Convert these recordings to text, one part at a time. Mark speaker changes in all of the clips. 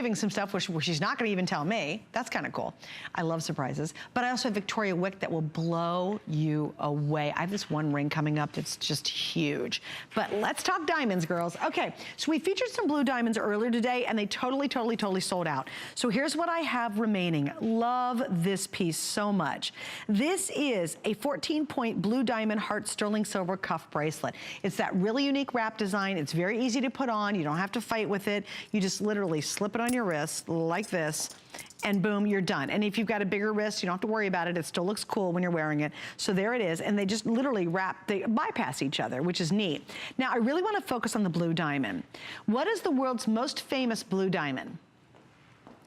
Speaker 1: saving some stuff where she's not gonna even tell me. That's kind of cool. I love surprises. But I also have Victoria Wick that will blow you away. I have this one ring coming up that's just huge. But let's talk diamonds, girls. Okay, so we featured some blue diamonds earlier today and they totally sold out. So here's what I have remaining. Love this piece so much. This is a 14-point blue diamond heart sterling silver cuff bracelet. It's that really unique wrap design. It's very easy to put on. You don't have to fight with it. You just literally slip it on your wrist like this, and boom, you're done. And if you've got a bigger wrist, you don't have to worry about it. It still looks cool when you're wearing it. So there it is, and they just literally they bypass each other, which is neat. Now, I really wanna focus on the blue diamond. What is the world's most famous blue diamond?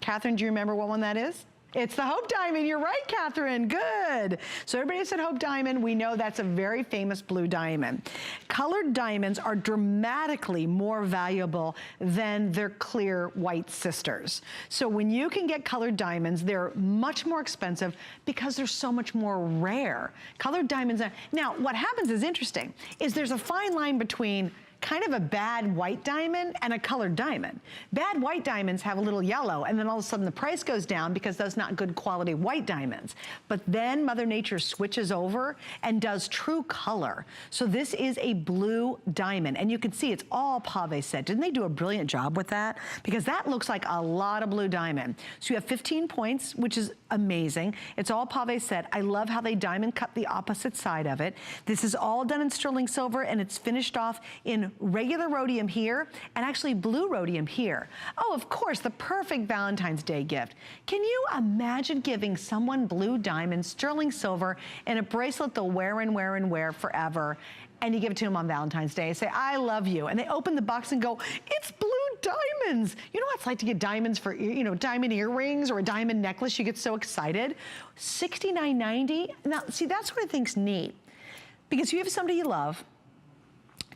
Speaker 1: Catherine, do you remember what one that is? It's the Hope Diamond. You're right, Catherine. Good. So everybody said Hope Diamond. We know that's a very famous blue diamond. Colored diamonds are dramatically more valuable than their clear white sisters. So when you can get colored diamonds, they're much more expensive because they're so much more rare. Colored diamonds are... Now, what happens is interesting, is there's a fine line between kind of a bad white diamond and a colored diamond. Bad white diamonds have a little yellow, and then all of a sudden the price goes down because those not good quality white diamonds. But then Mother Nature switches over and does true color. So this is a blue diamond, and you can see it's all pave set. Didn't they do a brilliant job with that? Because that looks like a lot of blue diamond. So you have 15 points, which is amazing. It's all pave set. I love how they diamond cut the opposite side of it. This is all done in sterling silver, and it's finished off in regular rhodium here and actually blue rhodium here. Oh, of course, the perfect Valentine's Day gift. Can you imagine giving someone blue diamond, sterling silver, and a bracelet they'll wear and wear and wear forever, and you give it to them on Valentine's Day, say, I love you, and they open the box and go, it's blue diamonds. You know what it's like to get diamonds for, you know, diamond earrings or a diamond necklace? You get so excited. $69.90. Now, see, that's what I think's neat, because you have somebody you love.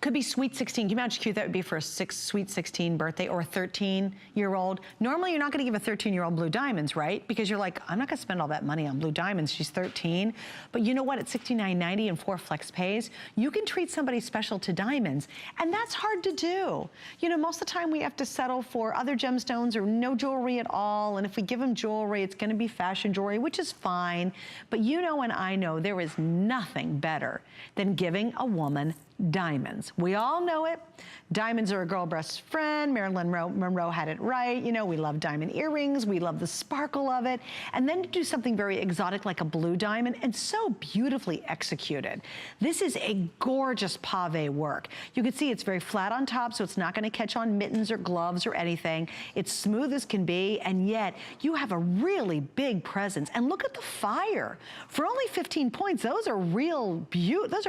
Speaker 1: Could be sweet 16. Can you imagine how cute that would be for a sweet 16 birthday, or a 13-year-old? Normally, you're not gonna give a 13-year-old blue diamonds, right? Because you're like, I'm not gonna spend all that money on blue diamonds. She's 13. But you know what? At $69.90 and 4 flex pays, you can treat somebody special to diamonds. And that's hard to do. You know, most of the time we have to settle for other gemstones or no jewelry at all. And if we give them jewelry, it's gonna be fashion jewelry, which is fine. But you know and I know there is nothing better than giving a woman diamonds. We all know it. Diamonds are a girl best friend. Marilyn Monroe had it right. You know, we love diamond earrings. We love the sparkle of it. And then to do something very exotic like a blue diamond, and so beautifully executed. This is a gorgeous pave work. You can see it's very flat on top, so it's not gonna catch on mittens or gloves or anything. It's smooth as can be, and yet you have a really big presence. And look at the fire. For only 15 points, those are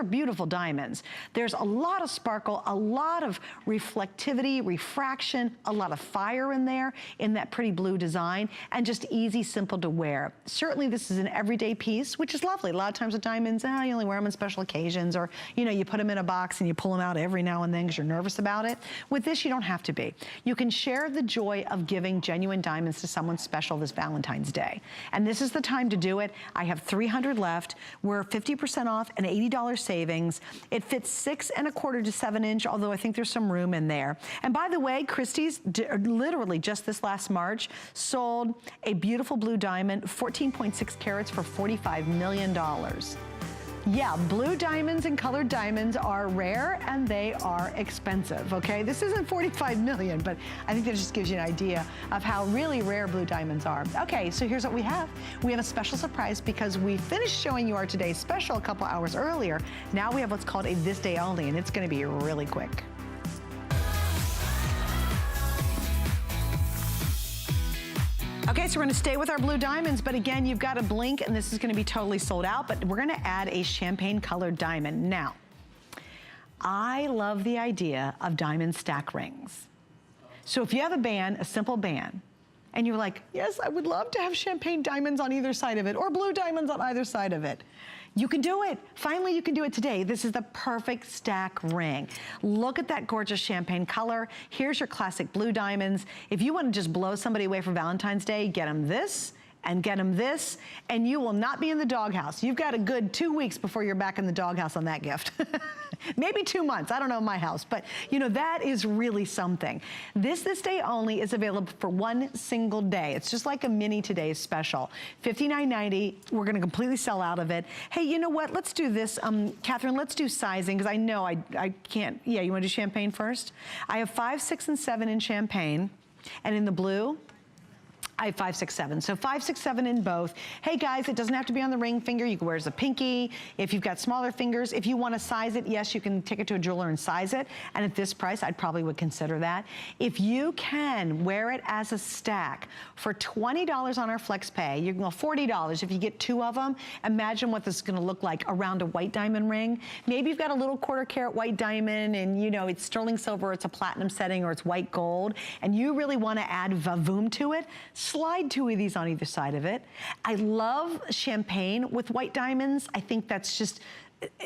Speaker 1: beautiful diamonds. There's a lot of sparkle, a lot of reflectivity, refraction, a lot of fire in there, in that pretty blue design, and just easy, simple to wear. Certainly this is an everyday piece, which is lovely. A lot of times with diamonds, you only wear them on special occasions, or you know, you put them in a box and you pull them out every now and then because you're nervous about it. With this, you don't have to be. You can share the joy of giving genuine diamonds to someone special this Valentine's Day. And this is the time to do it. I have 300 left. We're 50% off, an $80 savings. It fits 6 1/4 to 7 inch, although I think there's some room in there. And by the way, Christie's literally just this last March sold a beautiful blue diamond, 14.6 carats for $45 million. Yeah, blue diamonds and colored diamonds are rare and they are expensive, okay? This isn't 45 million, but I think that just gives you an idea of how really rare blue diamonds are. Okay, so here's what we have. We have a special surprise because we finished showing you our today's special a couple hours earlier. Now we have what's called a this day only, and it's gonna be really quick. Okay, so we're gonna stay with our blue diamonds, but again, you've got to blink and this is gonna be totally sold out, but we're gonna add a champagne colored diamond. Now, I love the idea of diamond stack rings. So if you have a band, a simple band, and you're like, yes, I would love to have champagne diamonds on either side of it, or blue diamonds on either side of it. You can do it. Finally, you can do it today. This is the perfect stack ring. Look at that gorgeous champagne color. Here's your classic blue diamonds. If you want to just blow somebody away for Valentine's Day, get them this and get them this, and you will not be in the doghouse. You've got a good 2 weeks before you're back in the doghouse on that gift. Maybe 2 months, I don't know in my house, but you know, that is really something. This day only is available for one single day. It's just like a mini today's special. $59.90, we're gonna completely sell out of it. Hey, you know what, let's do this. Catherine, let's do sizing, because I know I can't, yeah, you wanna do champagne first? I have 5, 6, and 7 in champagne, and in the blue, I have 5, 6, 7. So 5, 6, 7 in both. Hey guys, it doesn't have to be on the ring finger. You can wear it as a pinky. If you've got smaller fingers, if you want to size it, yes, you can take it to a jeweler and size it. And at this price, I'd probably would consider that. If you can wear it as a stack for $20 on our FlexPay, you can go $40 if you get 2 of them. Imagine what this is going to look like around a white diamond ring. Maybe you've got a little 1/4 carat white diamond, and you know it's sterling silver, it's a platinum setting, or it's white gold, and you really want to add vavoom to it. Slide 2 of these on either side of it. I love champagne with white diamonds. I think that's just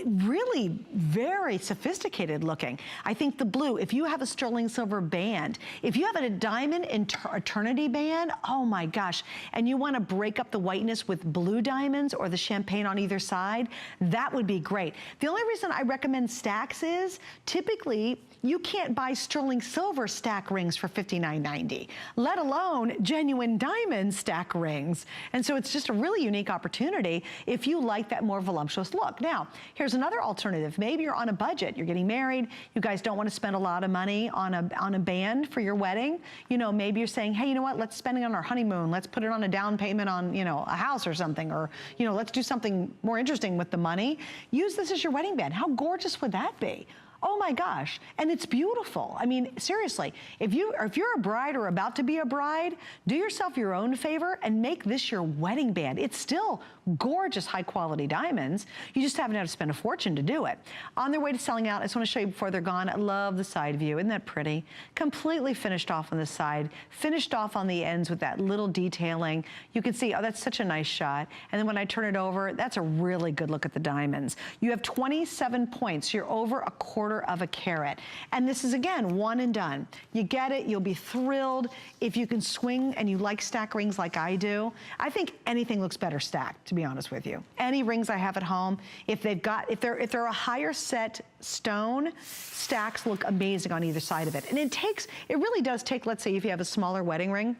Speaker 1: really very sophisticated looking. I think the blue, if you have a sterling silver band, if you have a diamond eternity band, oh my gosh, and you want to break up the whiteness with blue diamonds or the champagne on either side, that would be great. The only reason I recommend stacks is typically you can't buy sterling silver stack rings for $59.90, let alone genuine diamond stack rings. And so it's just a really unique opportunity if you like that more voluptuous look. Now, here's another alternative. Maybe you're on a budget, you're getting married, you guys don't want to spend a lot of money on a band for your wedding. You know, maybe you're saying, hey, you know what, let's spend it on our honeymoon, let's put it on a down payment on, you know, a house or something, or, you know, let's do something more interesting with the money. Use this as your wedding band. How gorgeous would that be? Oh my gosh, and it's beautiful. I mean, seriously, if you're a bride or about to be a bride, do yourself your own favor and make this your wedding band. It's still gorgeous, high quality diamonds. You just haven't had to spend a fortune to do it. On their way to selling out, I just want to show you before they're gone. I love the side view. Isn't that pretty? Completely finished off on the side, finished off on the ends with that little detailing. You can see, oh, that's such a nice shot. And then when I turn it over, that's a really good look at the diamonds. You have 27 points. You're over a 1/4 of a carat. And this is, again, one and done. You get it, you'll be thrilled. If you can swing and you like stack rings like I do, I think anything looks better stacked, to be honest with you. Any rings I have at home, if they're a higher set stone, stacks look amazing on either side of it. And it really does take, let's say if you have a smaller wedding ring,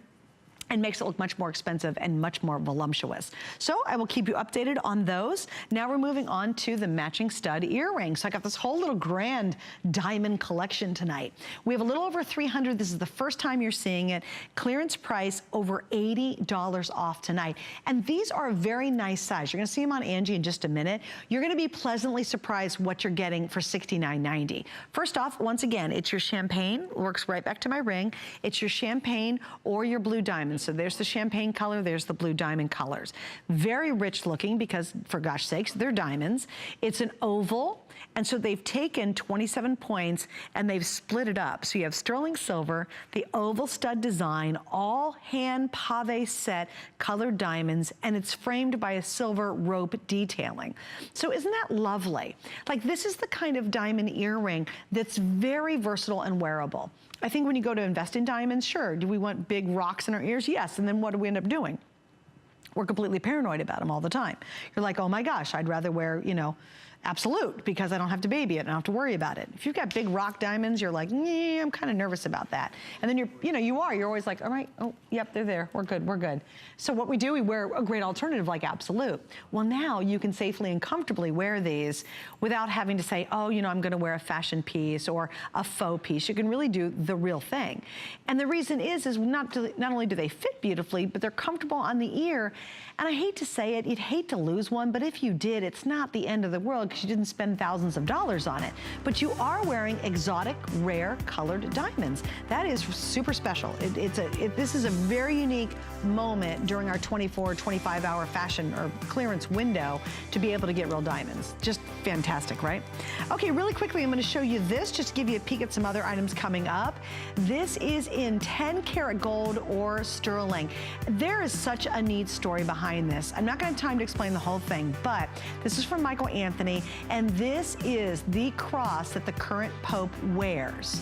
Speaker 1: and makes it look much more expensive and much more voluptuous. So I will keep you updated on those. Now we're moving on to the matching stud earrings. So I got this whole little grand diamond collection tonight. We have a little over 300. This is the first time you're seeing it. Clearance price over $80 off tonight. And these are a very nice size. You're gonna see them on Angie in just a minute. You're gonna be pleasantly surprised what you're getting for $69.90. First off, once again, it's your champagne, works right back to my ring. It's your champagne or your blue diamond. So there's the champagne color, there's the blue diamond colors. Very rich looking because, for gosh sakes, they're diamonds. It's an oval, and so they've taken 27 points and they've split it up. So you have sterling silver, the oval stud design, all hand pave set colored diamonds, and it's framed by a silver rope detailing. So isn't that lovely? Like, this is the kind of diamond earring that's very versatile and wearable. I think when you go to invest in diamonds, sure, do we want big rocks in our ears? Yes, and then what do we end up doing? We're completely paranoid about them all the time. You're like, oh my gosh, I'd rather wear, you know, Absolute, because I don't have to baby it and I don't have to worry about it. If you've got big rock diamonds, you're like, yeah, I'm kind of nervous about that. And then you're always like, all right, oh, yep, they're there, we're good, we're good. So what we do, we wear a great alternative like Absolute. Well, now you can safely and comfortably wear these without having to say, oh, you know, I'm gonna wear a fashion piece or a faux piece. You can really do the real thing. And the reason is not only do they fit beautifully, but they're comfortable on the ear. And I hate to say it, you'd hate to lose one, but if you did, it's not the end of the world because you didn't spend thousands of dollars on it. But you are wearing exotic, rare, colored diamonds. That is super special. This is a very unique moment during our 24, 25-hour fashion or clearance window to be able to get real diamonds. Just fantastic, right? Okay, really quickly, I'm gonna show you this, just to give you a peek at some other items coming up. This is in 10 karat gold or sterling. There is such a neat story behind this. I'm not gonna have time to explain the whole thing, but this is from Michael Anthony, and this is the cross that the current Pope wears.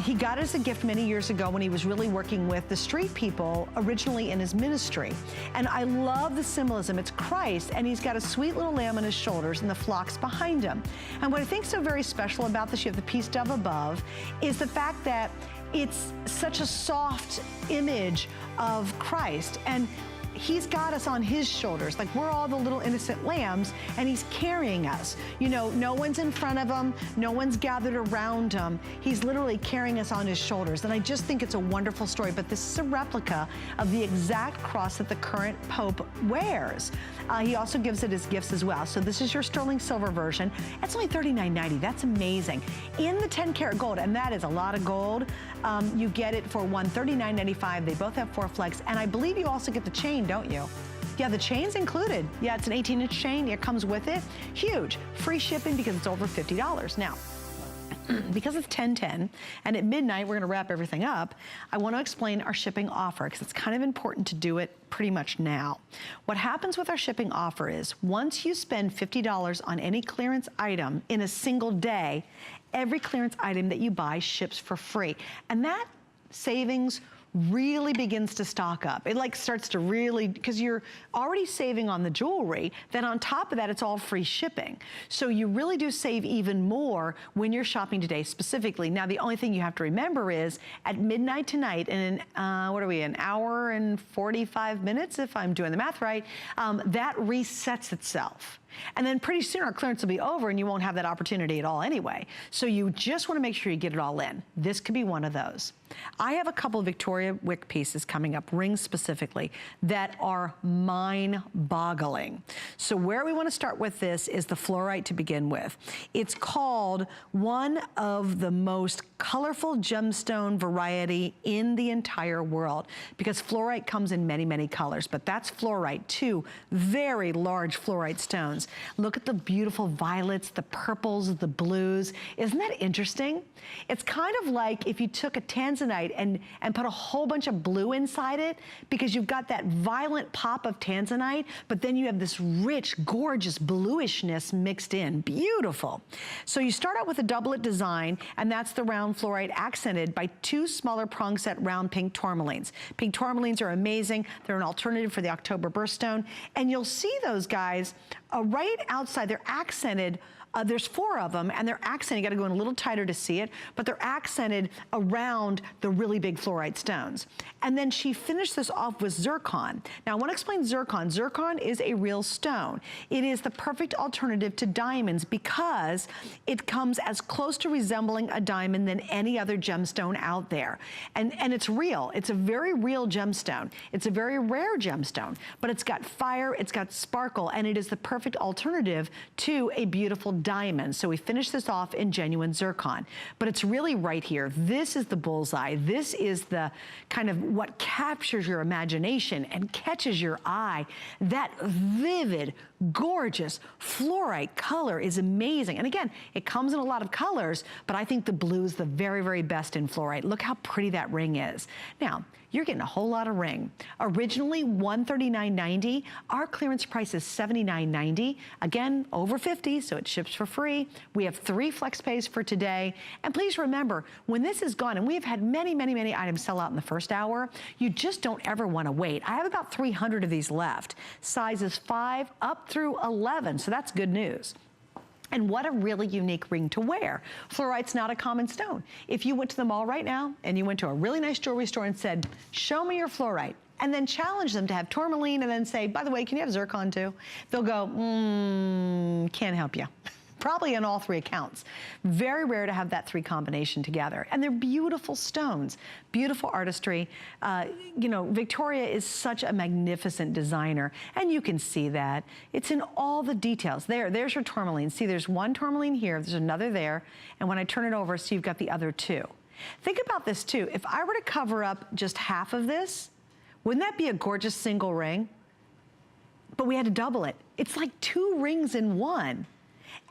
Speaker 1: He got it as a gift many years ago when he was really working with the street people originally in his ministry. And I love the symbolism. It's Christ, and he's got a sweet little lamb on his shoulders and the flocks behind him. And what I think is so very special about this, you have the peace dove above, is the fact that it's such a soft image of Christ. And he's got us on his shoulders, like we're all the little innocent lambs, and he's carrying us. You know, no one's in front of him, no one's gathered around him. He's literally carrying us on his shoulders. And I just think it's a wonderful story, but this is a replica of the exact cross that the current Pope wears. He also gives it as gifts as well. So this is your sterling silver version. It's only $39.90, that's amazing. In the 10 karat gold, and that is a lot of gold, you get it for $139.95. They both have 4 flex, and I believe you also get the chain, don't you? Yeah, the chain's included. Yeah, it's an 18-inch chain. It comes with it. Huge. Free shipping because it's over $50. Now, because it's 10/10, and at midnight we're going to wrap everything up, I want to explain our shipping offer because it's kind of important to do it pretty much now. What happens with our shipping offer is once you spend $50 on any clearance item in a single day, every clearance item that you buy ships for free. And that savings really begins to stock up. It like starts to really, because you're already saving on the jewelry, then on top of that, it's all free shipping. So you really do save even more when you're shopping today specifically. Now, the only thing you have to remember is at midnight tonight, and what are we, an hour and 45 minutes, if I'm doing the math right, that resets itself. And then pretty soon our clearance will be over and you won't have that opportunity at all anyway. So you just want to make sure you get it all in. This could be one of those. I have a couple of Victoria Wick pieces coming up, rings specifically, that are mind-boggling. So where we want to start with this is the fluorite to begin with. It's called one of the most colorful gemstone variety in the entire world because fluorite comes in many, many colors, but that's fluorite, 2 very large fluorite stones. Look at the beautiful violets, the purples, the blues. Isn't that interesting? It's kind of like if you took a tanzanite and put a whole bunch of blue inside it because you've got that violent pop of tanzanite, but then you have this rich, gorgeous bluishness mixed in. Beautiful. So you start out with a doublet design, and that's the round fluorite accented by 2 smaller prong set round pink tourmalines. Pink tourmalines are amazing. They're an alternative for the October birthstone. And you'll see those guys right outside. They're accented. There's 4 of them, and they're accented. You got to go in a little tighter to see it, but they're accented around the really big fluorite stones. And then she finished this off with zircon. Now, I want to explain zircon. Zircon is a real stone. It is the perfect alternative to diamonds because it comes as close to resembling a diamond than any other gemstone out there. And it's real. It's a very real gemstone. It's a very rare gemstone, but it's got fire, it's got sparkle, and it is the perfect alternative to a beautiful diamond. So we finish this off in genuine zircon, but it's really right here. This is the bullseye. This is the kind of what captures your imagination and catches your eye. That vivid, gorgeous fluorite color is amazing. And again, it comes in a lot of colors, but I think the blue is the very, very best in fluorite. Look how pretty that ring is. Now, you're getting a whole lot of ring. Originally $139.90. Our clearance price is $79.90. Again, over 50, so it ships for free. We have 3 flex pays for today. And please remember, when this is gone, and we have had many, many, many items sell out in the first hour, you just don't ever want to wait. I have about 300 of these left. Sizes 5 up through 11, so that's good news. And what a really unique ring to wear. Fluorite's not a common stone. If you went to the mall right now and you went to a really nice jewelry store and said, show me your fluorite, and then challenge them to have tourmaline and then say, by the way, can you have zircon too? They'll go, can't help you. Probably on all 3 accounts. Very rare to have that 3 combination together. And they're beautiful stones, beautiful artistry. You know, Victoria is such a magnificent designer, and you can see that. It's in all the details. There's your tourmaline. See, there's 1 tourmaline here, there's another there, and when I turn it over, so you've got the other 2. Think about this too. If I were to cover up just half of this, wouldn't that be a gorgeous single ring? But we had to double it. It's like 2 rings in 1.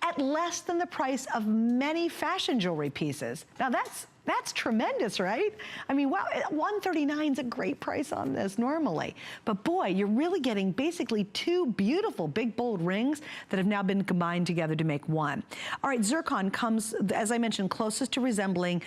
Speaker 1: At less than the price of many fashion jewelry pieces. Now that's That's tremendous, right? I mean, wow, $139 is a great price on this normally. But boy, you're really getting basically two beautiful big bold rings that have now been combined together to make one. All right, zircon comes, as I mentioned, closest to resembling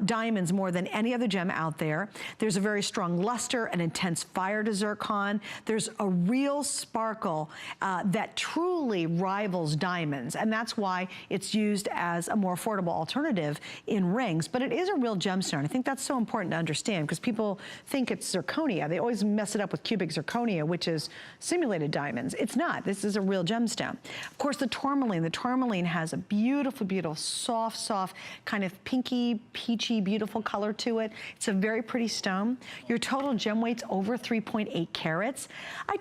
Speaker 1: diamonds more than any other gem out there. There's a very strong luster and intense fire to zircon. There's a real sparkle that truly rivals diamonds, and that's why it's used as a more affordable alternative in rings. But it is a real gemstone. I think that's so important to understand because people think it's zirconia. They always mess it up with cubic zirconia, which is simulated diamonds. It's not. This is a real gemstone. Of course, the tourmaline. The tourmaline has a beautiful, beautiful, soft, kind of pinky, peachy, beautiful color to it. It's a very pretty stone. Your total gem weight's over 3.8 carats. I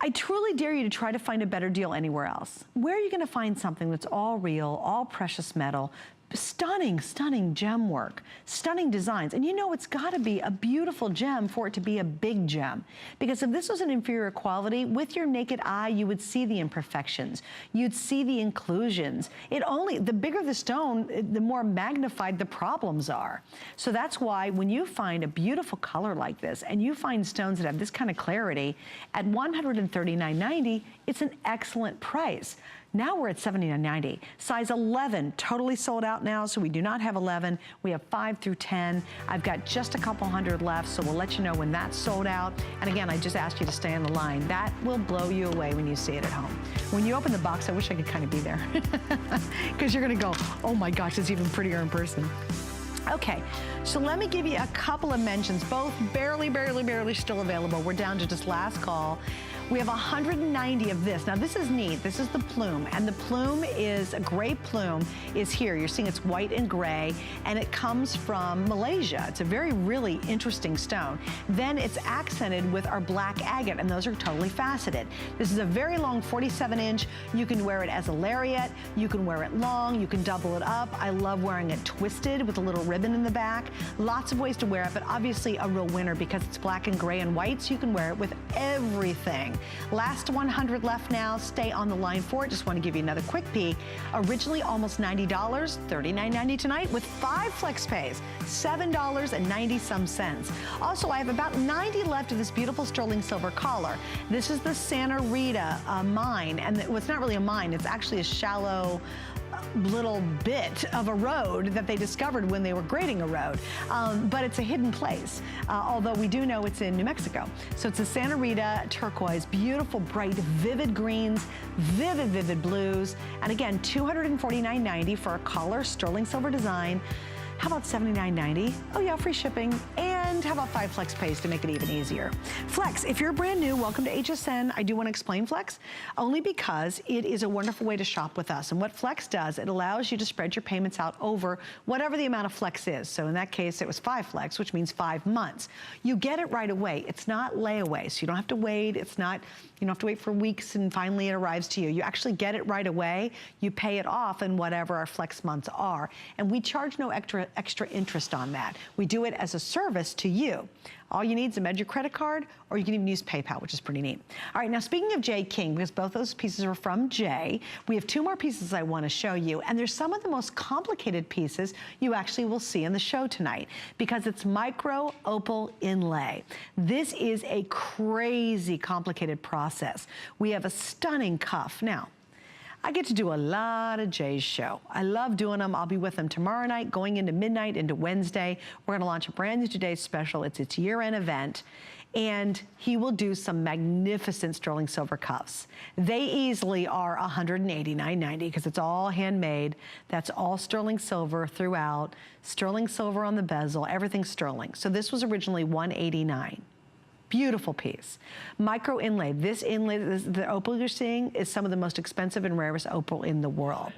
Speaker 1: truly dare you to try to find a better deal anywhere else. Where are you gonna find something that's all real, all precious metal, stunning, stunning gem work, stunning designs. And you know it's gotta be a beautiful gem for it to be a big gem. Because if this was an inferior quality, with your naked eye, you would see the imperfections. You'd see the inclusions. The bigger the stone, the more magnified the problems are. So that's why when you find a beautiful color like this, and you find stones that have this kind of clarity, at $139.90, it's an excellent price. Now we're at $79.90. Size 11, totally sold out now, so we do not have 11. We have 5 through 10. I've got just a couple hundred left, so we'll let you know when that's sold out. And again, I just asked you to stay on the line. That will blow you away when you see it at home. When you open the box, I wish I could kind of be there. Because you're gonna go, oh my gosh, it's even prettier in person. Okay, so let me give you a couple of mentions, both barely still available. We're down to just last call. We have 190 of this. Now this is neat, this is the plume, and the plume is, a gray plume is here. You're seeing it's white and gray, and it comes from Malaysia. It's a really interesting stone. Then it's accented with our black agate, and those are totally faceted. This is a very long 47-inch. You can wear it as a lariat, you can wear it long, you can double it up. I love wearing it twisted with a little ribbon in the back. Lots of ways to wear it, but obviously a real winner because it's black and gray and white, so you can wear it with everything. Last 100 left now. Stay on the line for it. Just want to give you another quick peek. Originally almost $90, $39.90 tonight with 5 flex pays, $7.90. Also, I have about 90 left of this beautiful sterling silver collar. This is the Santa Rita mine, and well, it's not really a mine. It's actually a shallow little bit of a road that they discovered when they were grading a road. But it's a hidden place, although we do know it's in New Mexico. So it's a Santa Rita turquoise, beautiful, bright, vivid greens, vivid blues. And again, $249.90 for a collar, sterling silver design. How about $79.90? Oh yeah, free shipping. And how about 5 flex pays to make it even easier? Flex, if you're brand new, welcome to HSN. I do want to explain Flex, only because it is a wonderful way to shop with us. And what Flex does, it allows you to spread your payments out over whatever the amount of Flex is. So in that case, it was 5 flex, which means 5 months. You get it right away. It's not layaway, so you don't have to wait. You don't have to wait for weeks and finally it arrives to you. You actually get it right away. You pay it off in whatever our Flex months are. And we charge no extra interest on that. We do it as a service to you. All you need is a Medgar credit card, or you can even use PayPal, which is pretty neat. All right, now speaking of Jay King, because both those pieces are from Jay, we have 2 more pieces I want to show you, and there's some of the most complicated pieces you actually will see in the show tonight, because it's micro opal inlay. This is a crazy complicated process. We have a stunning cuff. Now, I get to do a lot of Jay's show. I love doing them. I'll be with them tomorrow night, going into midnight, into Wednesday. We're gonna launch a brand new Today's Special. It's its year-end event. And he will do some magnificent sterling silver cuffs. They easily are $189.90 because it's all handmade. That's all sterling silver throughout. Sterling silver on the bezel, everything's sterling. So this was originally $189. Beautiful piece. Micro inlay. This inlay, the opal you're seeing, is some of the most expensive and rarest opal in the world.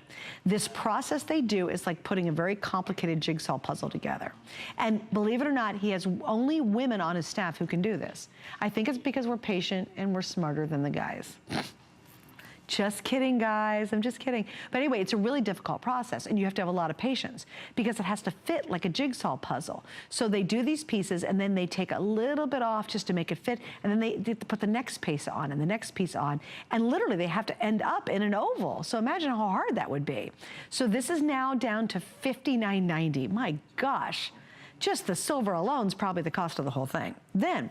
Speaker 1: This process they do is like putting a very complicated jigsaw puzzle together. And believe it or not, he has only women on his staff who can do this. I think it's because we're patient and we're smarter than the guys. Just kidding, guys, I'm just kidding. But anyway, it's a really difficult process, and you have to have a lot of patience because it has to fit like a jigsaw puzzle. So they do these pieces, and then they take a little bit off just to make it fit, and then they put the next piece on and the next piece on, and literally they have to end up in an oval. So imagine how hard that would be. So this is now down to $59.90. My gosh, just the silver alone is probably the cost of the whole thing. Then,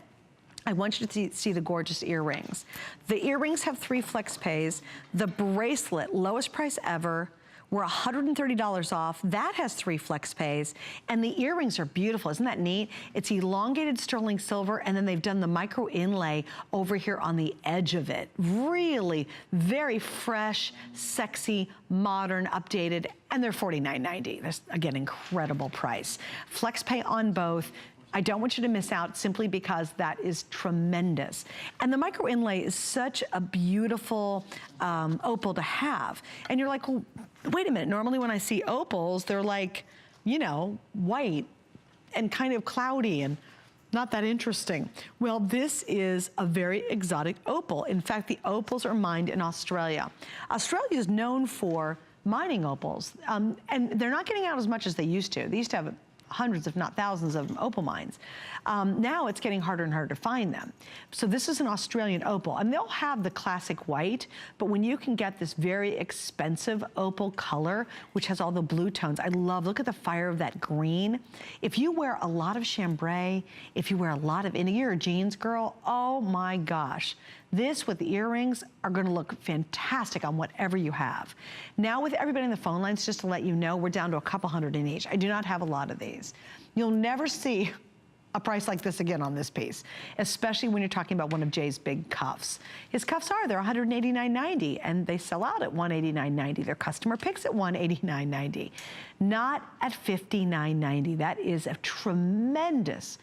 Speaker 1: I want you to see the gorgeous earrings. The earrings have 3 flex pays. The bracelet, lowest price ever. We're $130 off. That has 3 flex pays. And the earrings are beautiful. Isn't that neat? It's elongated sterling silver, and then they've done the micro inlay over here on the edge of it. Really very fresh, sexy, modern, updated, and they're $49.90. That's, again, incredible price. Flex pay on both. I don't want you to miss out simply because that is tremendous. And the micro inlay is such a beautiful opal to have. And you're like, well, wait a minute. Normally when I see opals, they're like, you know, white and kind of cloudy and not that interesting. Well, this is a very exotic opal. In fact, the opals are mined in Australia. Australia is known for mining opals, and they're not getting out as much as they used to. They used to have hundreds, if not thousands, of opal mines. Now it's getting harder and harder to find them. So this is an Australian opal, and they'll have the classic white, but when you can get this very expensive opal color, which has all the blue tones, I love, look at the fire of that green. If you wear a lot of chambray, if you wear a lot of, you're a jeans girl, oh my gosh. This with the earrings are gonna look fantastic on whatever you have. Now with everybody in the phone lines, just to let you know, we're down to a couple hundred in each. I do not have a lot of these. You'll never see a price like this again on this piece, especially when you're talking about one of Jay's big cuffs. His cuffs they're $189.90, and they sell out at $189.90. Their customer picks at $189.90, not at $59.90. That is a tremendous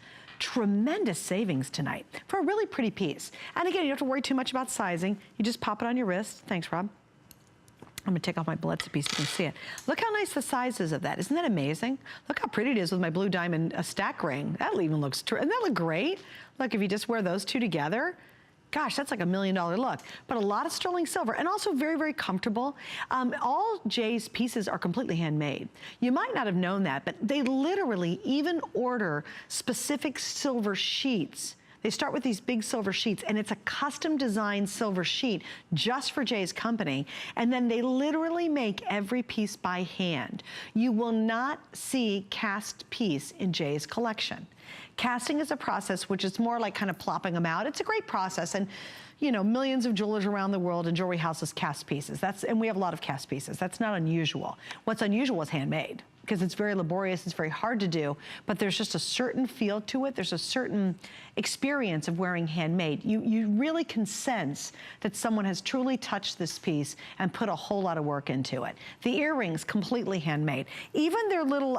Speaker 1: savings tonight for a really pretty piece. And again, you don't have to worry too much about sizing. You just pop it on your wrist. Thanks, Rob. I'm gonna take off my Bledsoe piece so you can see it. Look how nice the size is of that. Isn't that amazing? Look how pretty it is with my blue diamond stack ring. That even looks, doesn't that look great? Look, if you just wear those two together, gosh, that's like $1 million look. But a lot of sterling silver, and also very, very comfortable. All Jay's pieces are completely handmade. You might not have known that, but they literally even order specific silver sheets. They start with these big silver sheets, and it's a custom designed silver sheet just for Jay's company. And then they literally make every piece by hand. You will not see cast piece in Jay's collection. Casting is a process which is more like kind of plopping them out. It's a great process, and you know, millions of jewelers around the world and jewelry houses cast pieces. And we have a lot of cast pieces. That's not unusual. What's unusual is handmade, because it's very laborious, it's very hard to do, but there's just a certain feel to it. There's a certain experience of wearing handmade. You really can sense that someone has truly touched this piece and put a whole lot of work into it. The earrings, completely handmade. Even their little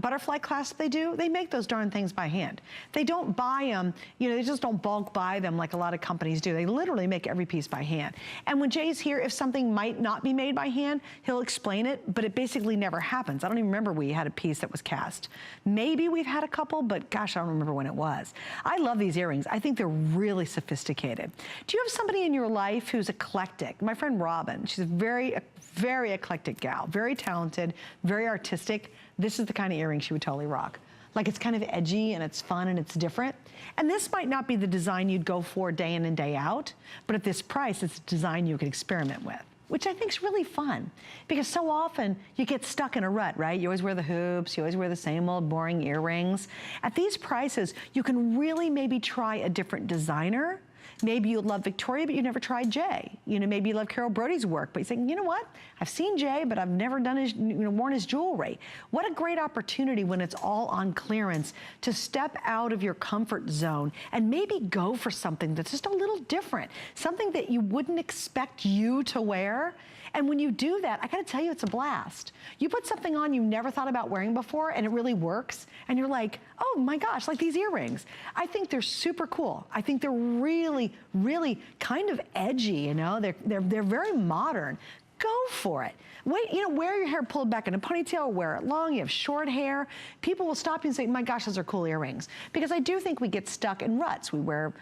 Speaker 1: butterfly clasp they make those darn things by hand. They don't buy them, you know, they just don't bulk buy them like a lot of companies do. They literally make every piece by hand. And when Jay's here, if something might not be made by hand, he'll explain it, but it basically never happens. I don't even remember we had a piece that was cast. Maybe we've had a couple, but gosh, I don't remember when it was. I love these earrings. I think they're really sophisticated. Do you have somebody in your life who's eclectic? My friend Robin, she's a very eclectic gal, very talented, very artistic. This is the kind of earring she would totally rock. Like, it's kind of edgy and it's fun and it's different. And this might not be the design you'd go for day in and day out, but at this price, it's a design you could experiment with, which I think is really fun, because so often you get stuck in a rut, right? You always wear the hoops, you always wear the same old boring earrings. At these prices, you can really maybe try a different designer. Maybe you love Victoria, but you never tried Jay. You know, maybe you love Carol Brody's work, but you're saying, you know what? I've seen Jay, but I've never done his, worn his jewelry. What a great opportunity when it's all on clearance to step out of your comfort zone and maybe go for something that's just a little different, something that you wouldn't expect you to wear. And when you do that, I gotta tell you, it's a blast. You put something on you never thought about wearing before, and it really works, and you're like, oh my gosh, like these earrings. I think they're super cool. I think they're really, really kind of edgy, you know? They're very modern. Go for it. Wait, you know, wear your hair pulled back in a ponytail, wear it long, you have short hair. People will stop you and say, my gosh, those are cool earrings. Because I do think we get stuck in ruts. We wear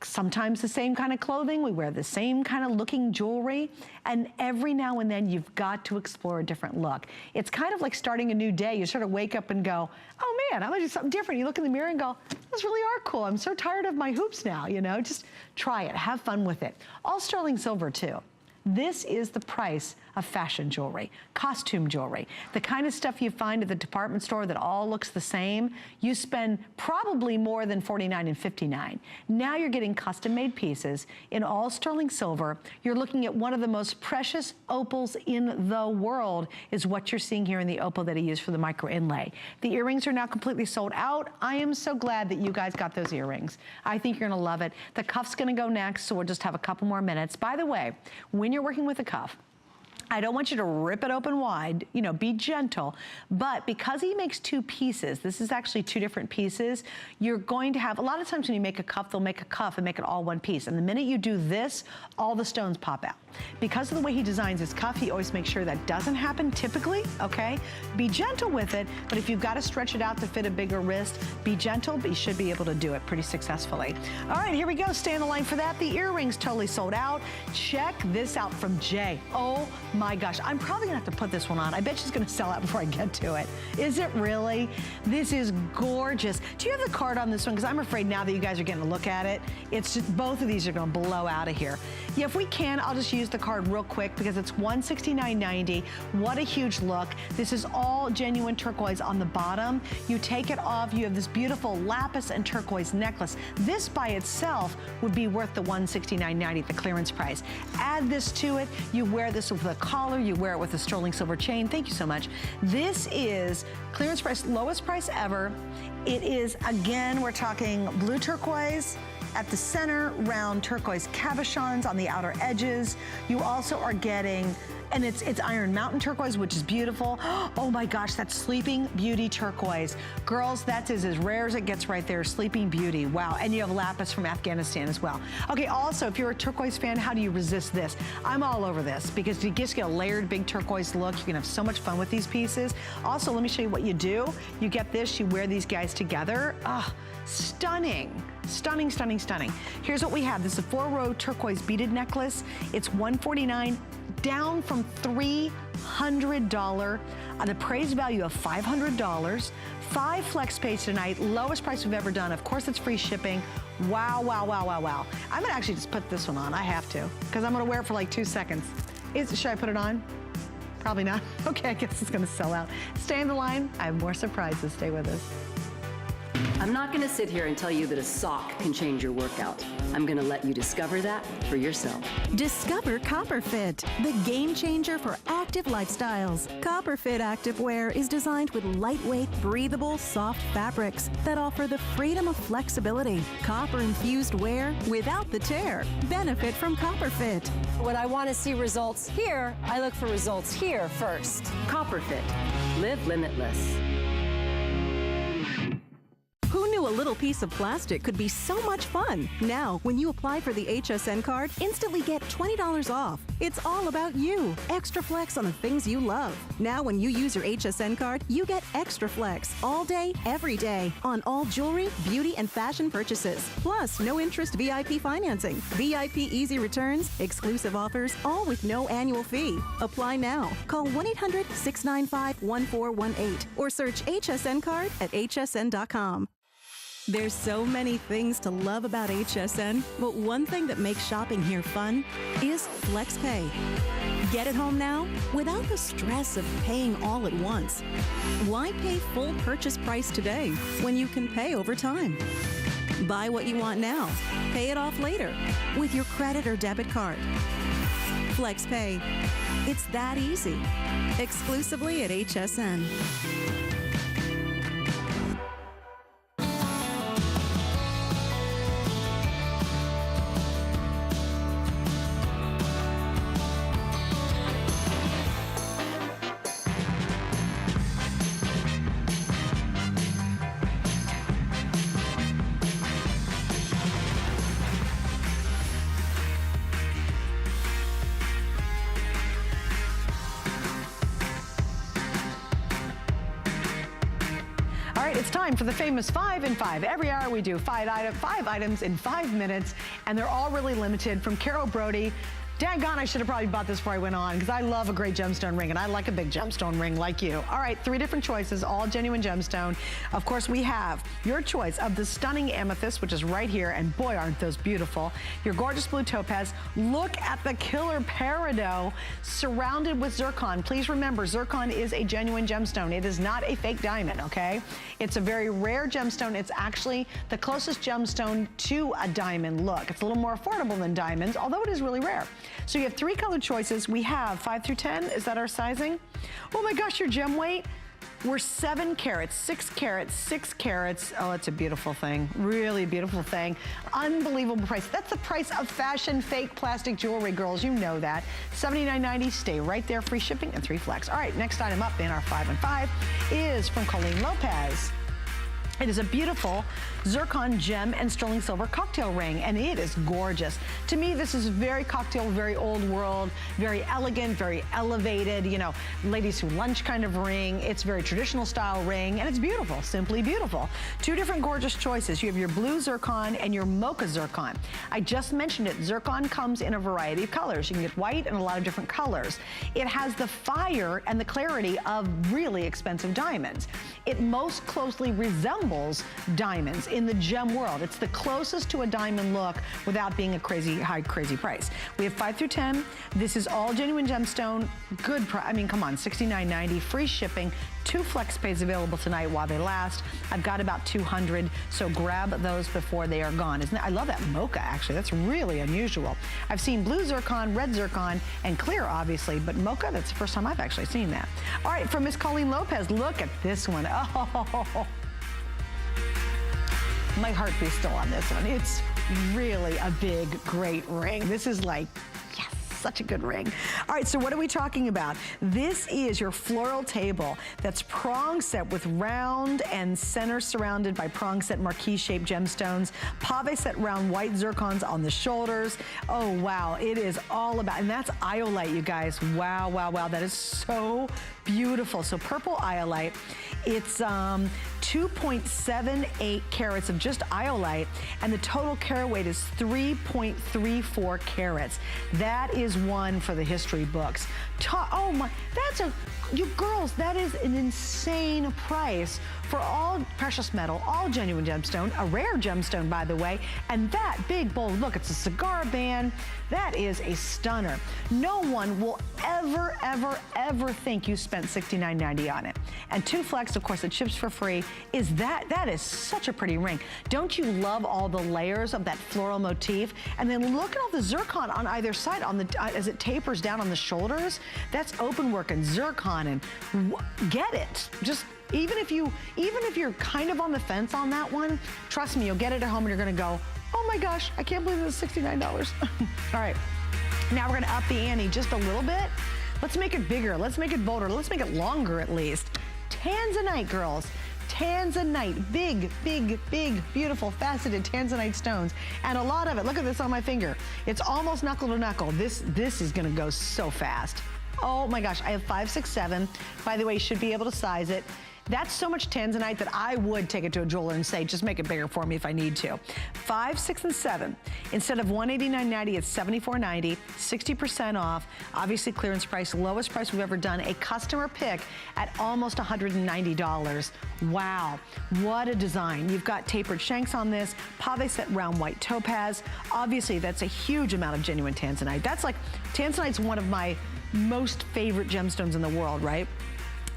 Speaker 1: sometimes the same kind of clothing, we wear the same kind of looking jewelry, and every now and then you've got to explore a different look. It's kind of like starting a new day. You sort of wake up and go, oh man, I'm gonna do something different. You look in the mirror and go, those really are cool. I'm so tired of my hoops now, you know? Just try it, have fun with it. All sterling silver too. This is the price of fashion jewelry, costume jewelry, the kind of stuff you find at the department store that all looks the same. You spend probably more than $49 and $59. Now you're getting custom-made pieces in all sterling silver. You're looking at one of the most precious opals in the world is what you're seeing here in the opal that he used for the micro inlay. The earrings are now completely sold out. I am so glad that you guys got those earrings. I think you're gonna love it. The cuff's gonna go next, so we'll just have a couple more minutes. By the way, when you're working with a cuff, I don't want you to rip it open wide, you know, be gentle, but because he makes two pieces, this is actually two different pieces, you're going to have, a lot of times when you make a cuff, they'll make a cuff and make it all one piece. And the minute you do this, all the stones pop out. Because of the way he designs his cuff, he always makes sure that doesn't happen typically, okay? Be gentle with it, but if you've got to stretch it out to fit a bigger wrist, be gentle, but you should be able to do it pretty successfully. All right, here we go, stay on the line for that. The earrings totally sold out. Check this out from Jay. Oh my gosh, I'm probably gonna have to put this one on. I bet she's gonna sell out before I get to it. Is it really? This is gorgeous. Do you have the card on this one? Because I'm afraid now that you guys are getting a look at it, it's just, both of these are gonna blow out of here. Yeah, if we can, I'll just use the card real quick because it's $169.90. What a huge look. This is all genuine turquoise on the bottom. You take it off, you have this beautiful lapis and turquoise necklace. This by itself would be worth the $169.90, the clearance price. Add this to it, you wear this with a collar, you wear it with a sterling silver chain. Thank you so much. This is clearance price, lowest price ever. It is, again, we're talking blue turquoise at the center, round turquoise cabochons on the outer edges. You also are getting, and it's Iron Mountain turquoise, which is beautiful. Oh my gosh, that's Sleeping Beauty turquoise. Girls, that is as rare as it gets right there, Sleeping Beauty. Wow, and you have lapis from Afghanistan as well. Okay, also, if you're a turquoise fan, how do you resist this? I'm all over this because you just get a layered big turquoise look. You can have so much fun with these pieces. Also, let me show you what you do. You get this, you wear these guys together. Ah, stunning. Stunning, stunning, stunning. Here's what we have. This is a 4-row turquoise beaded necklace. It's $149, down from $300, an appraised value of $500. 5 flex pays tonight, lowest price we've ever done. Of course, it's free shipping. Wow, wow, wow, wow, wow. I'm gonna actually just put this one on. I have to, because I'm gonna wear it for like 2 seconds. Should I put it on? Probably not. Okay, I guess it's gonna sell out. Stay on the line. I have more surprises. Stay with us.
Speaker 2: I'm not gonna sit here and tell you that a sock can change your workout. I'm gonna let you discover that for yourself.
Speaker 3: Discover CopperFit, the game changer for active lifestyles. CopperFit activewear is designed with lightweight, breathable, soft fabrics that offer the freedom of flexibility. Copper-infused wear without the tear. Benefit from CopperFit.
Speaker 4: When I want to see results here, I look for results here first.
Speaker 2: CopperFit. Live limitless.
Speaker 3: Who knew a little piece of plastic could be so much fun? Now, when you apply for the HSN card, instantly get $20 off. It's all about you. Extra flex on the things you love. Now, when you use your HSN card, you get extra flex all day, every day on all jewelry, beauty, and fashion purchases. Plus, no interest VIP financing, VIP easy returns, exclusive offers, all with no annual fee. Apply now. Call 1-800-695-1418 or search HSN card at hsn.com. There's so many things to love about HSN, but one thing that makes shopping here fun is FlexPay. Get it home now without the stress of paying all at once. Why pay full purchase price today when you can pay over time? Buy what you want now, pay it off later with your credit or debit card. FlexPay. It's that easy. Exclusively at HSN.
Speaker 1: it's time for the famous 5 in 5. Every hour we do five items in 5 minutes, and they're all really limited. From Carol Brody. Daggone, I should have probably bought this before I went on, because I love a great gemstone ring, and I like a big gemstone ring like you. All right, 3 different choices, all genuine gemstone. Of course, we have your choice of the stunning amethyst, which is right here, and boy, aren't those beautiful. Your gorgeous blue topaz. Look at the killer peridot surrounded with zircon. Please remember, zircon is a genuine gemstone. It is not a fake diamond, okay? It's a very rare gemstone. It's actually the closest gemstone to a diamond look. It's a little more affordable than diamonds, although it is really rare. So you have 3 color choices. We have 5 through 10. Is that our sizing? Oh my gosh, your gem weight. We're 7 carats, 6 carats, 6 carats. Oh, it's a beautiful thing. Really beautiful thing. Unbelievable price. That's the price of fashion fake plastic jewelry, girls. You know that. $79.90. Stay right there. Free shipping and 3 flex. All right, next item up in our 5 in 5 is from Colleen Lopez. It is a beautiful zircon gem and sterling silver cocktail ring, and it is gorgeous. To me, this is very cocktail, very old world, very elegant, very elevated, you know, ladies who lunch kind of ring. It's very traditional style ring, and it's beautiful, simply beautiful. 2 different gorgeous choices. You have your blue zircon and your mocha zircon. I just mentioned it. Zircon comes in a variety of colors. You can get white and a lot of different colors. It has the fire and the clarity of really expensive diamonds. It most closely resembles diamonds in the gem world. It's the closest to a diamond look without being a crazy high, crazy price. We have 5 through 10. This is all genuine gemstone. Good price. I mean, come on, $69.90, free shipping. 2 flex pays available tonight while they last. I've got about 200, so grab those before they are gone. Isn't that, I love that mocha, actually. That's really unusual. I've seen blue zircon, red zircon, and clear, obviously, but mocha, that's the first time I've actually seen that. All right, from Miss Colleen Lopez, look at this one. Oh, my heartbeat's still on this one. It's really a big, great ring. This is like, yes, such a good ring. All right, so what are we talking about? This is your floral table that's prong set with round and center surrounded by prong set marquise shaped gemstones, pave set round white zircons on the shoulders. Oh, wow, it is all about, and that's iolite, you guys. Wow, wow, wow, that is so beautiful. So purple iolite. It's 2.78 carats of just iolite, and the total carat weight is 3.34 carats. That is one for the history books. Oh my, you girls, that is an insane price for all precious metal, all genuine gemstone, a rare gemstone, by the way, and that big, bold, look, it's a cigar band. That is a stunner. No one will ever, ever, ever think you spent $69.90 on it. And 2 flex, of course, it ships for free. That is such a pretty ring. Don't you love all the layers of that floral motif? And then look at all the zircon on either side as it tapers down on the shoulders. That's open work and zircon, and get it. Just even if you're kind of on the fence on that one, trust me, you'll get it at home and you're gonna go, oh my gosh, I can't believe this is $69. All right, now we're gonna up the ante just a little bit. Let's make it bigger, let's make it bolder, let's make it longer at least. Tanzanite, girls. Tanzanite, big, big, big, beautiful, faceted tanzanite stones. And a lot of it, look at this on my finger. It's almost knuckle to knuckle. This is gonna go so fast. Oh my gosh, I have 5, 6, 7. By the way, you should be able to size it. That's so much tanzanite that I would take it to a jeweler and say, just make it bigger for me if I need to. 5, 6, and 7. Instead of $189.90, it's $74.90, 60% off. Obviously clearance price, lowest price we've ever done. A customer pick at almost $190. Wow, what a design. You've got tapered shanks on this, pave set round white topaz. Obviously that's a huge amount of genuine tanzanite. That's like, tanzanite's one of my most favorite gemstones in the world, right?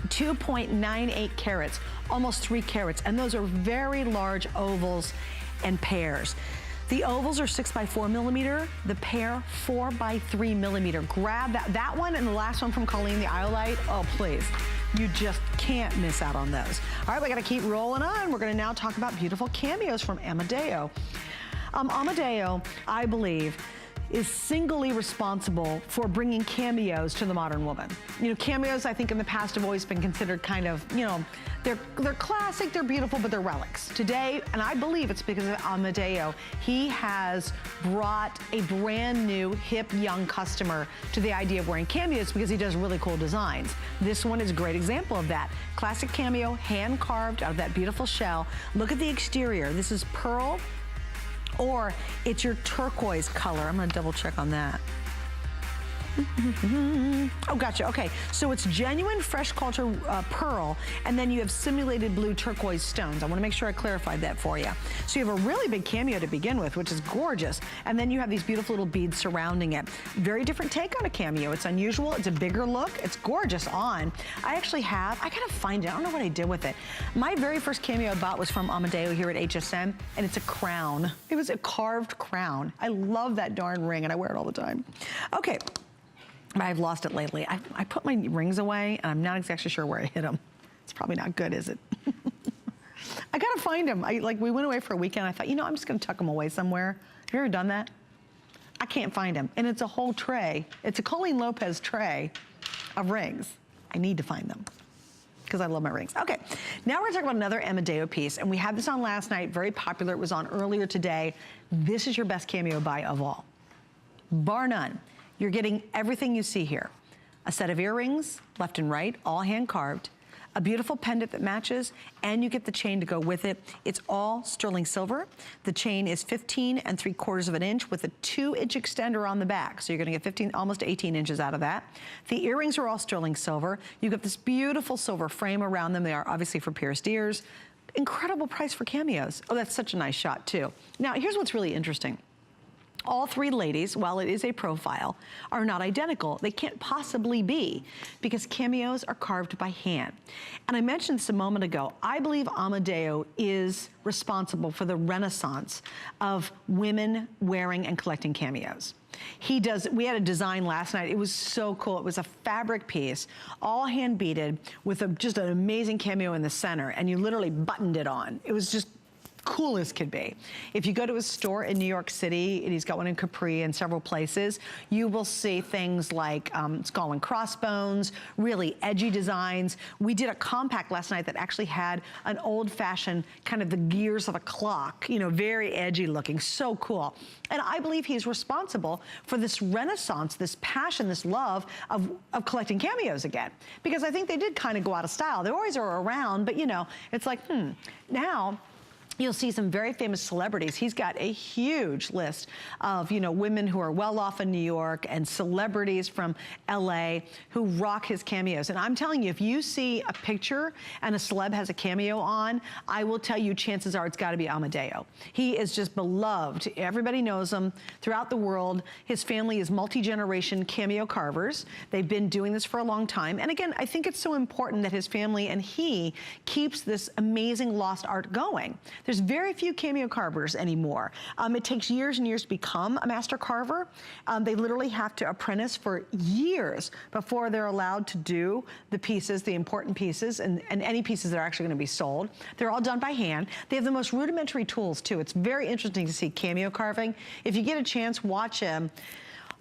Speaker 1: 2.98 carats, almost 3 carats, and those are very large ovals and pairs. The ovals are 6 by 4 millimeter, the pair 4 by 3 millimeter. Grab that one and the last one from Colleen, the iolite. Oh, please. You just can't miss out on those. All right, we gotta keep rolling on. We're gonna now talk about beautiful cameos from Amadeo. Amadeo, I believe, is singly responsible for bringing cameos to the modern woman. You know, cameos, I think in the past have always been considered kind of, you know, they're classic, they're beautiful, but they're relics. Today, and I believe it's because of Amadeo, he has brought a brand new, hip, young customer to the idea of wearing cameos because he does really cool designs. This one is a great example of that. Classic cameo, hand carved out of that beautiful shell. Look at the exterior. This is pearl, or it's your turquoise color. I'm gonna double check on that. Oh, gotcha, okay. So it's genuine fresh culture pearl, and then you have simulated blue turquoise stones. I wanna make sure I clarified that for you. So you have a really big cameo to begin with, which is gorgeous. And then you have these beautiful little beads surrounding it. Very different take on a cameo. It's unusual, it's a bigger look, it's gorgeous on. I gotta find it, I don't know what I did with it. My very first cameo I bought was from Amadeo here at HSN, and it's a crown. It was a carved crown. I love that darn ring, and I wear it all the time. Okay. I've lost it lately. I put my rings away, and I'm not exactly sure where I hid them. It's probably not good, is it? I gotta find them. We went away for a weekend. I thought, you know, I'm just gonna tuck them away somewhere. Have you ever done that? I can't find them, and it's a whole tray. It's a Colleen Lopez tray of rings. I need to find them because I love my rings. Okay, now we're gonna talk about another Amadeo piece, and we had this on last night, very popular. It was on earlier today. This is your best cameo buy of all, bar none. You're getting everything you see here. A set of earrings, left and right, all hand carved, a beautiful pendant that matches, and you get the chain to go with it. It's all sterling silver. The chain is 15 3/4 of an inch with a 2-inch extender on the back. So you're gonna get almost 18 inches out of that. The earrings are all sterling silver. You got this beautiful silver frame around them. They are obviously for pierced ears. Incredible price for cameos. Oh, that's such a nice shot too. Now, here's what's really interesting. All three ladies, while it is a profile, are not identical. They can't possibly be because cameos are carved by hand. And I mentioned this a moment ago. I believe Amadeo is responsible for the renaissance of women wearing and collecting cameos. We had a design last night. It was so cool. It was a fabric piece, all hand beaded with just an amazing cameo in the center, and you literally buttoned it on. It was just cool as could be. If you go to his store in New York City, and he's got one in Capri and several places, you will see things like skull and crossbones, really edgy designs. We did a compact last night that actually had an old-fashioned kind of the gears of a clock, you know, very edgy looking, so cool. And I believe he's responsible for this renaissance, this passion, this love of collecting cameos again. Because I think they did kind of go out of style. They always are around, but you know, it's like, now, you'll see some very famous celebrities. He's got a huge list of, you know, women who are well off in New York and celebrities from LA who rock his cameos. And I'm telling you, if you see a picture and a celeb has a cameo on, I will tell you chances are it's gotta be Amadeo. He is just beloved. Everybody knows him throughout the world. His family is multi-generation cameo carvers. They've been doing this for a long time. And again, I think it's so important that his family and he keeps this amazing lost art going. There's very few cameo carvers anymore. It takes years and years to become a master carver. They literally have to apprentice for years before they're allowed to do the pieces, the important pieces, and any pieces that are actually gonna be sold. They're all done by hand. They have the most rudimentary tools too. It's very interesting to see cameo carving. If you get a chance, watch him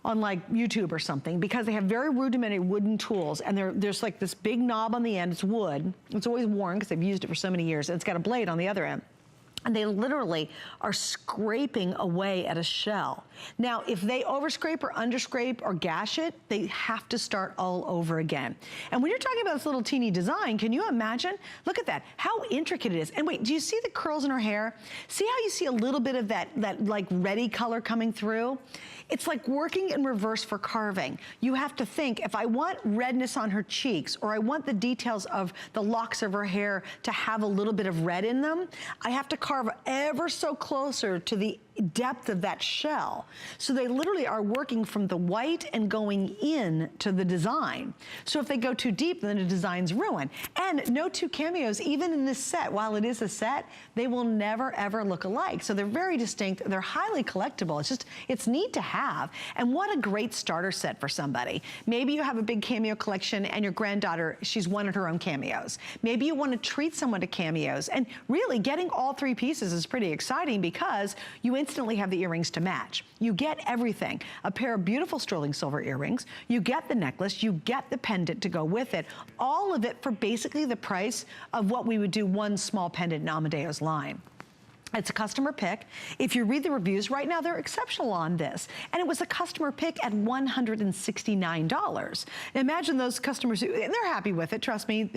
Speaker 1: on like YouTube or something, because they have very rudimentary wooden tools, and there's like this big knob on the end. It's wood. It's always worn because they've used it for so many years, and it's got a blade on the other end. And they literally are scraping away at a shell. Now, if they overscrape or underscrape or gash it, they have to start all over again. And when you're talking about this little teeny design, can you imagine? Look at that, how intricate it is. And wait, do you see the curls in her hair? See how you see a little bit of that like reddy color coming through? It's like working in reverse for carving. You have to think, if I want redness on her cheeks, or I want the details of the locks of her hair to have a little bit of red in them, I have to carve ever so closer to the depth of that shell. So they literally are working from the white and going in to the design. So if they go too deep, then the design's ruined. And no two cameos, even in this set, while it is a set, they will never ever look alike. So they're very distinct, they're highly collectible. It's neat to have. And what a great starter set for somebody. Maybe you have a big cameo collection and your granddaughter, she's wanted her own cameos. Maybe you want to treat someone to cameos. And really getting all three pieces is pretty exciting because you instantly have the earrings to match. You get everything. A pair of beautiful sterling silver earrings, you get the necklace, you get the pendant to go with it. All of it for basically the price of what we would do one small pendant in Amadeo's line. It's a customer pick. If you read the reviews right now, they're exceptional on this. And it was a customer pick at $169. Imagine those customers, they're happy with it, trust me.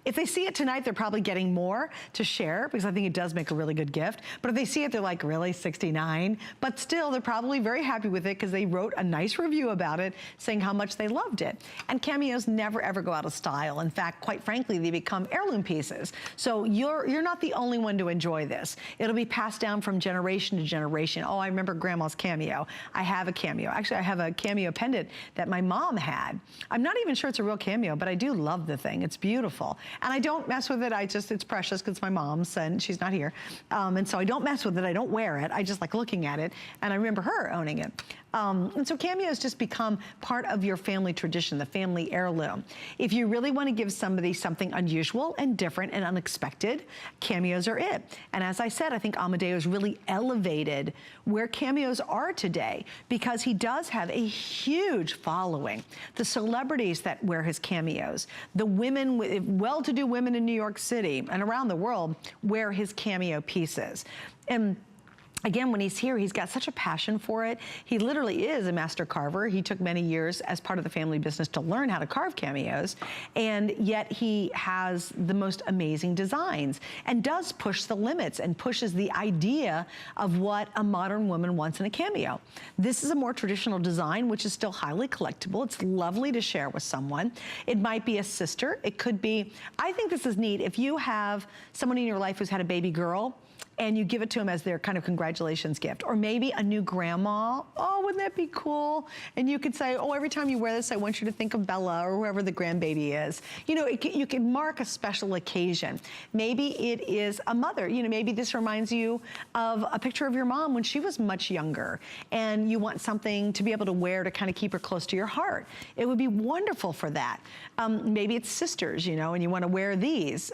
Speaker 1: If they see it tonight, they're probably getting more to share because I think it does make a really good gift. But if they see it, they're like, really, 69? But still, they're probably very happy with it because they wrote a nice review about it saying how much they loved it. And cameos never ever go out of style. In fact, quite frankly, they become heirloom pieces. So you're not the only one to enjoy this. It'll be passed down from generation to generation. Oh, I remember Grandma's cameo. I have a cameo. Actually, I have a cameo pendant that my mom had. I'm not even sure it's a real cameo, but I do love the thing. It's beautiful. And I don't mess with it. It's precious because it's my mom's and she's not here. And so I don't mess with it. I don't wear it. I just like looking at it. And I remember her owning it. And so cameos just become part of your family tradition, the family heirloom. If you really want to give somebody something unusual and different and unexpected, cameos are it. And as I said, I think Amadeo's really elevated where cameos are today because he does have a huge following. The celebrities that wear his cameos, the women, well-to-do women in New York City and around the world wear his cameo pieces. And again, when he's here, he's got such a passion for it. He literally is a master carver. He took many years as part of the family business to learn how to carve cameos, and yet he has the most amazing designs and does push the limits and pushes the idea of what a modern woman wants in a cameo. This is a more traditional design, which is still highly collectible. It's lovely to share with someone. It might be a sister. It could be, I think this is neat. If you have someone in your life who's had a baby girl, and you give it to them as their kind of congratulations gift. Or maybe a new grandma. Oh, wouldn't that be cool? And you could say, oh, every time you wear this, I want you to think of Bella or whoever the grandbaby is. You know, you can mark a special occasion. Maybe it is a mother. You know, maybe this reminds you of a picture of your mom when she was much younger and you want something to be able to wear to kind of keep her close to your heart. It would be wonderful for that. Maybe it's sisters, you know, and you want to wear these.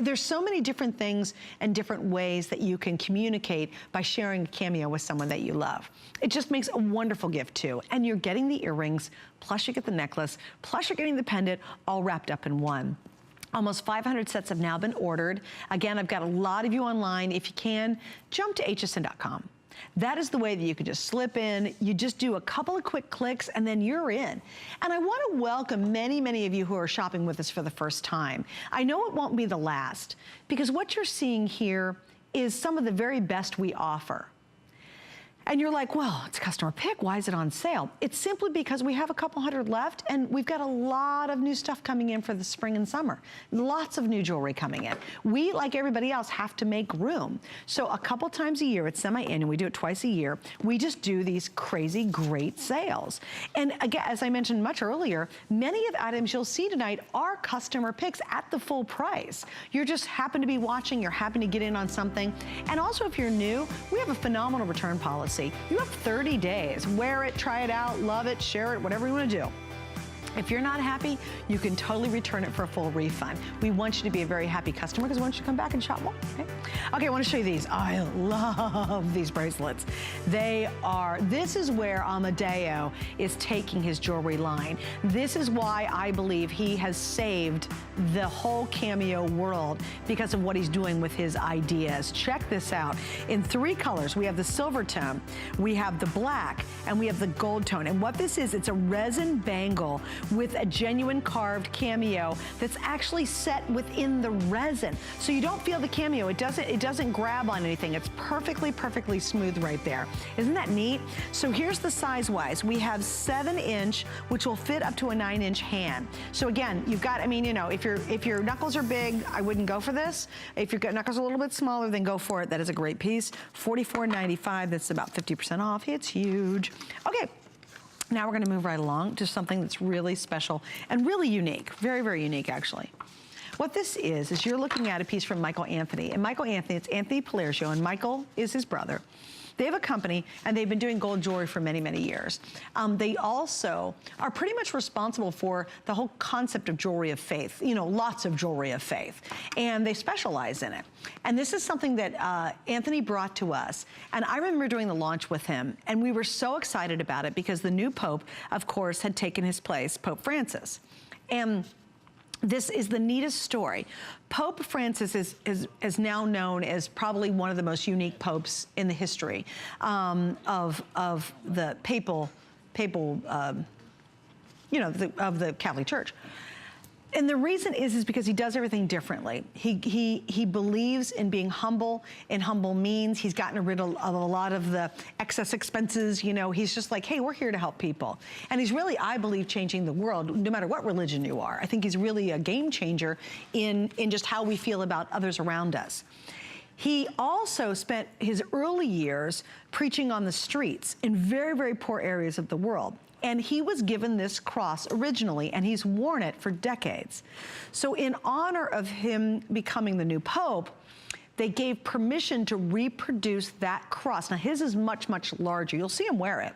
Speaker 1: There's so many different things and different ways that you can communicate by sharing a cameo with someone that you love. It just makes a wonderful gift too. And you're getting the earrings, plus you get the necklace, plus you're getting the pendant all wrapped up in one. Almost 500 sets have now been ordered. Again, I've got a lot of you online. If you can, jump to hsn.com. That is the way that you can just slip in. You just do a couple of quick clicks and then you're in. And I want to welcome many, many of you who are shopping with us for the first time. I know it won't be the last because what you're seeing here is some of the very best we offer. And you're like, well, it's a customer pick. Why is it on sale? It's simply because we have a couple hundred left and we've got a lot of new stuff coming in for the spring and summer. Lots of new jewelry coming in. We, like everybody else, have to make room. So a couple times a year, it's semi-annual, we do it twice a year, we just do these crazy great sales. And again, as I mentioned much earlier, many of the items you'll see tonight are customer picks at the full price. You just happen to be watching, you're happy to get in on something. And also if you're new, we have a phenomenal return policy. You have 30 days. Wear it, try it out, love it, share it, whatever you want to do. If you're not happy, you can totally return it for a full refund. We want you to be a very happy customer because we want you to come back and shop more. Okay, I want to show you these. I love these bracelets. This is where Amadeo is taking his jewelry line. This is why I believe he has saved the whole cameo world because of what he's doing with his ideas. Check this out. In 3 colors, we have the silver tone, we have the black, and we have the gold tone. And what this is, it's a resin bangle with a genuine carved cameo that's actually set within the resin. So you don't feel the cameo. It doesn't grab on anything. It's perfectly smooth right there. Isn't that neat? So here's the size-wise. We have 7-inch, which will fit up to a 9-inch hand. So again, you've got, I mean, you know, if your knuckles are big, I wouldn't go for this. If your knuckles are a little bit smaller, then go for it. That is a great piece. $44.95, that's about 50% off. It's huge. Okay. Now we're going to move right along to something that's really special and really unique. Very, very unique, actually. What this is you're looking at a piece from Michael Anthony. And Michael Anthony, it's Anthony Palercio, and Michael is his brother. They have a company, and they've been doing gold jewelry for many, many years. They also are pretty much responsible for the whole concept of jewelry of faith, you know, lots of jewelry of faith, and they specialize in it. And this is something that Anthony brought to us, and I remember doing the launch with him, and we were so excited about it because the new Pope, of course, had taken his place, Pope Francis. And this is the neatest story. Pope Francis is now known as probably one of the most unique popes in the history of the papal, you know, of the Catholic Church. And the reason is because he does everything differently. He believes in being humble, in humble means. He's gotten rid of a lot of the excess expenses. You know, he's just like, hey, we're here to help people. And he's really, I believe, changing the world, no matter what religion you are. I think he's really a game changer in just how we feel about others around us. He also spent his early years preaching on the streets in very, very poor areas of the world. And he was given this cross originally, and he's worn it for decades. So in honor of him becoming the new Pope, they gave permission to reproduce that cross. Now his is much, much larger. You'll see him wear it.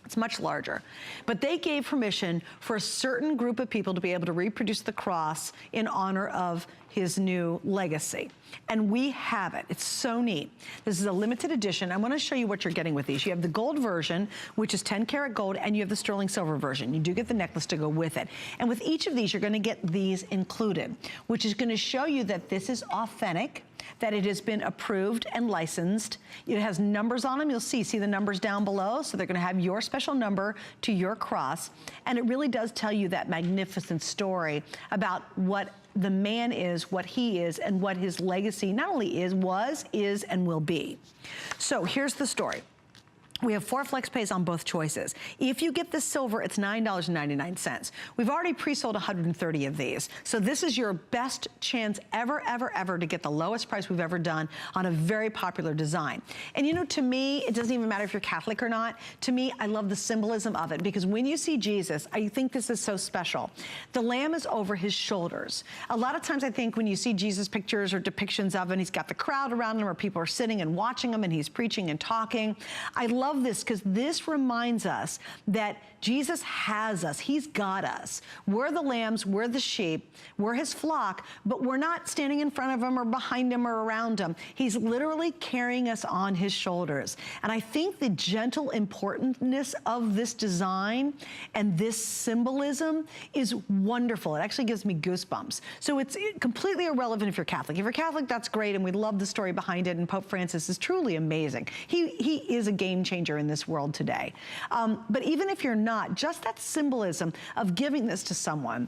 Speaker 1: It's much larger. But they gave permission for a certain group of people to be able to reproduce the cross in honor of his new legacy. And we have it. It's so neat. This is a limited edition. I want to show you what you're getting with these. You have the gold version, which is 10 karat gold, and you have the sterling silver version. You do get the necklace to go with it. And with each of these, you're going to get these included, which is going to show you that this is authentic, that it has been approved and licensed. It has numbers on them. You'll see the numbers down below. So they're going to have your special number to your cross. And it really does tell you that magnificent story about what the man is, what he is, and what his legacy not only is, was, is, and will be. So here's the story. We have 4 flex pays on both choices. If you get the silver, it's $9.99. We've already pre-sold 130 of these. So this is your best chance ever, ever, ever to get the lowest price we've ever done on a very popular design. And you know, to me, it doesn't even matter if you're Catholic or not. To me, I love the symbolism of it, because when you see Jesus, I think this is so special. The lamb is over his shoulders. A lot of times I think when you see Jesus pictures or depictions of him, he's got the crowd around him, or people are sitting and watching him, and he's preaching and talking. I love this because this reminds us that Jesus has us. He's got us. We're the lambs, we're the sheep, we're his flock, but we're not standing in front of him or behind him or around him. He's literally carrying us on his shoulders. And I think the gentle importantness of this design and this symbolism is wonderful. It actually gives me goosebumps. So it's completely irrelevant if you're Catholic. If you're Catholic, that's great, and we love the story behind it, and Pope Francis is truly amazing. He is a game changer in this world today. But even if you're not, just that symbolism of giving this to someone.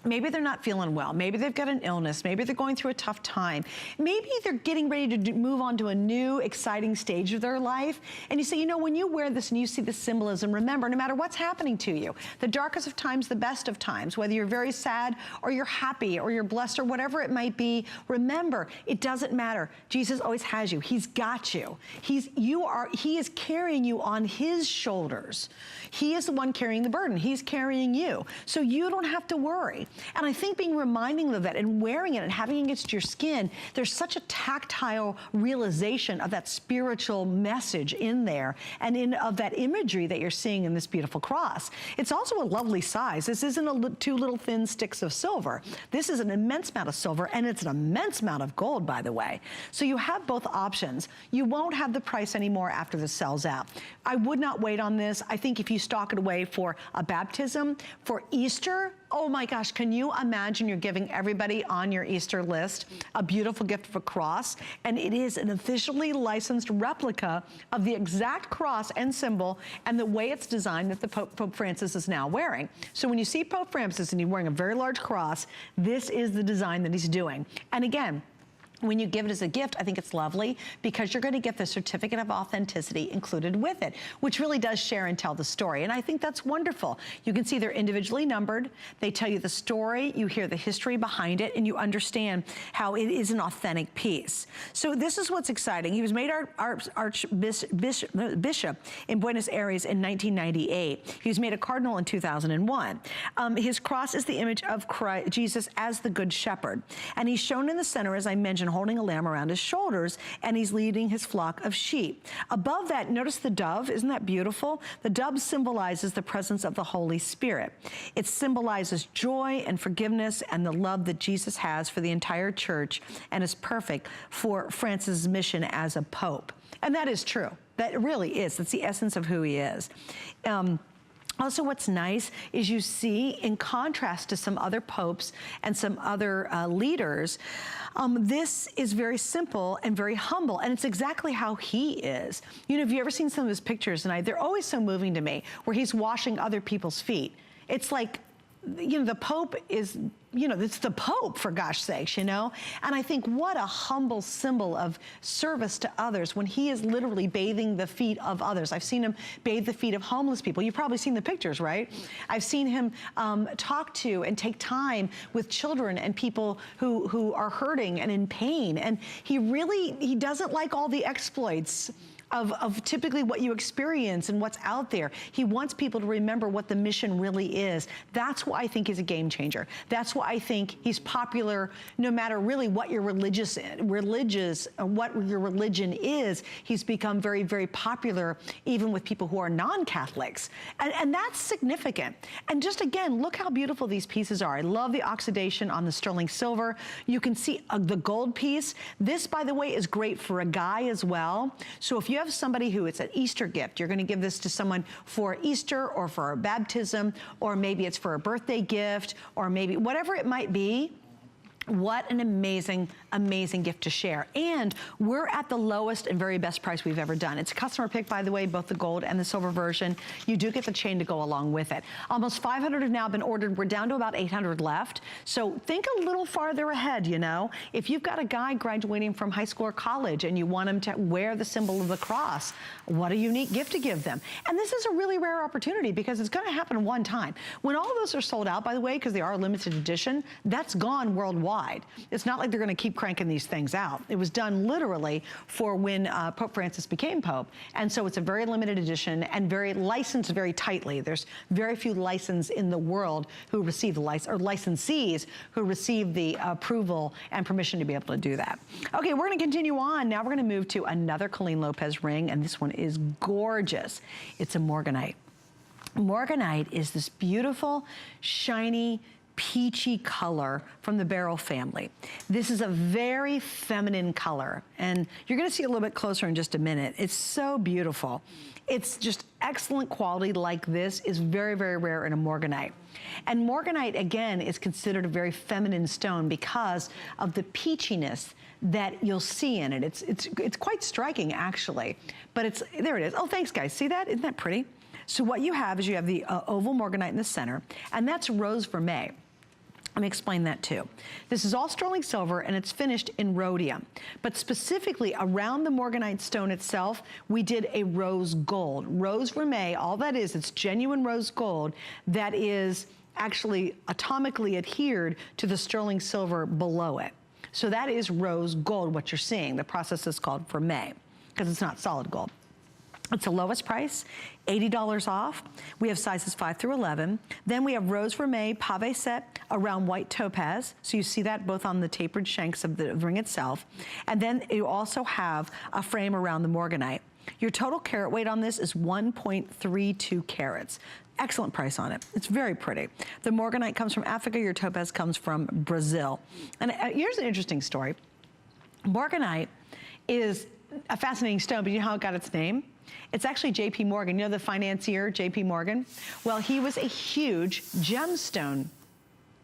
Speaker 1: Maybe they're not feeling well. Maybe they've got an illness. Maybe they're going through a tough time. Maybe they're getting ready to move on to a new, exciting stage of their life. And you say, you know, when you wear this and you see the symbolism, remember, no matter what's happening to you, the darkest of times, the best of times, whether you're very sad or you're happy or you're blessed or whatever it might be, remember, it doesn't matter. Jesus always has you. He's got you. He is carrying you on his shoulders. He is the one carrying the burden. He's carrying you. So you don't have to worry. And I think being reminding of that and wearing it and having it against your skin, there's such a tactile realization of that spiritual message in there and of that imagery that you're seeing in this beautiful cross. It's also a lovely size. This isn't two little thin sticks of silver. This is an immense amount of silver, and it's an immense amount of gold, by the way. So you have both options. You won't have the price anymore after this sells out. I would not wait on this. I think if you stock it away for a baptism, for Easter, oh my gosh, can you imagine you're giving everybody on your Easter list a beautiful gift of a cross? And it is an officially licensed replica of the exact cross and symbol and the way it's designed that the Pope Francis is now wearing. So when you see Pope Francis and he's wearing a very large cross, this is the design that he's doing. And again, when you give it as a gift, I think it's lovely because you're going to get the certificate of authenticity included with it, which really does share and tell the story. And I think that's wonderful. You can see they're individually numbered. They tell you the story, you hear the history behind it, and you understand how it is an authentic piece. So this is what's exciting. He was made Archbishop in Buenos Aires in 1998. He was made a cardinal in 2001. His cross is the image of Christ, Jesus as the Good Shepherd. And he's shown in the center, as I mentioned, holding a lamb around his shoulders, and he's leading his flock of sheep. Above that, notice the dove. Isn't that beautiful? The dove symbolizes the presence of the Holy Spirit. It symbolizes joy and forgiveness and the love that Jesus has for the entire church, and is perfect for Francis' mission as a pope. And that is true. That really is. That's the essence of who he is. Also, what's nice is you see, in contrast to some other popes and some other leaders, this is very simple and very humble, and it's exactly how he is. You know, have you ever seen some of his pictures? And they're always so moving to me, where he's washing other people's feet. It's like, you know, the Pope is, you know, it's the Pope, for gosh sakes, you know? And I think what a humble symbol of service to others when he is literally bathing the feet of others. I've seen him bathe the feet of homeless people. You've probably seen the pictures, right? I've seen him talk to and take time with children and people who are hurting and in pain. And he doesn't like all the exploits of typically what you experience and what's out there. He wants people to remember what the mission really is. That's why I think he's a game changer. That's why I think he's popular no matter really what your what your religion is. He's become very, very popular even with people who are non-Catholics. And that's significant. And just again, look how beautiful these pieces are. I love the oxidation on the sterling silver. You can see the gold piece. This, by the way, is great for a guy as well. So if you have somebody who it's an Easter gift, you're going to give this to someone for Easter or for a baptism, or maybe it's for a birthday gift, or maybe whatever it might be. What an amazing, amazing gift to share. And we're at the lowest and very best price we've ever done. It's a customer pick, by the way, both the gold and the silver version. You do get the chain to go along with it. Almost 500 have now been ordered. We're down to about 800 left. So think a little farther ahead, you know. If you've got a guy graduating from high school or college and you want him to wear the symbol of the cross, what a unique gift to give them. And this is a really rare opportunity because it's going to happen one time. When all of those are sold out, by the way, because they are limited edition, that's gone worldwide. It's not like they're going to keep cranking these things out. It was done literally for when Pope Francis became Pope. And so it's a very limited edition and very licensed very tightly. There's very few licenses in the world who receive the license, or licensees who receive the approval and permission to be able to do that. Okay, we're going to continue on. Now we're going to move to another Colleen Lopez ring, and this one is gorgeous. It's a Morganite. Morganite is this beautiful, shiny, peachy color from the beryl family. This is a very feminine color, and you're going to see a little bit closer in just a minute. It's so beautiful. It's just excellent quality. Like this is very, very rare in a Morganite. And Morganite, again, is considered a very feminine stone because of the peachiness that you'll see in it. It's quite striking, actually. But there it is. Oh, thanks, guys. See that? Isn't that pretty? So what you have is you have the oval Morganite in the center, and that's rose vermeil. Let me explain that too. This is all sterling silver and it's finished in rhodium. But specifically around the Morganite stone itself, we did a rose gold. Rose vermeil, all that is, it's genuine rose gold that is actually atomically adhered to the sterling silver below it. So that is rose gold, what you're seeing. The process is called vermeil because it's not solid gold. It's the lowest price, $80 off. We have sizes 5 through 11. Then we have rose vermeil pave set around white topaz. So you see that both on the tapered shanks of the ring itself. And then you also have a frame around the Morganite. Your total carat weight on this is 1.32 carats. Excellent price on it. It's very pretty. The Morganite comes from Africa. Your topaz comes from Brazil. And here's an interesting story. Morganite is a fascinating stone, but you know how it got its name? It's actually J.P. Morgan. You know the financier, J.P. Morgan? Well, he was a huge gemstone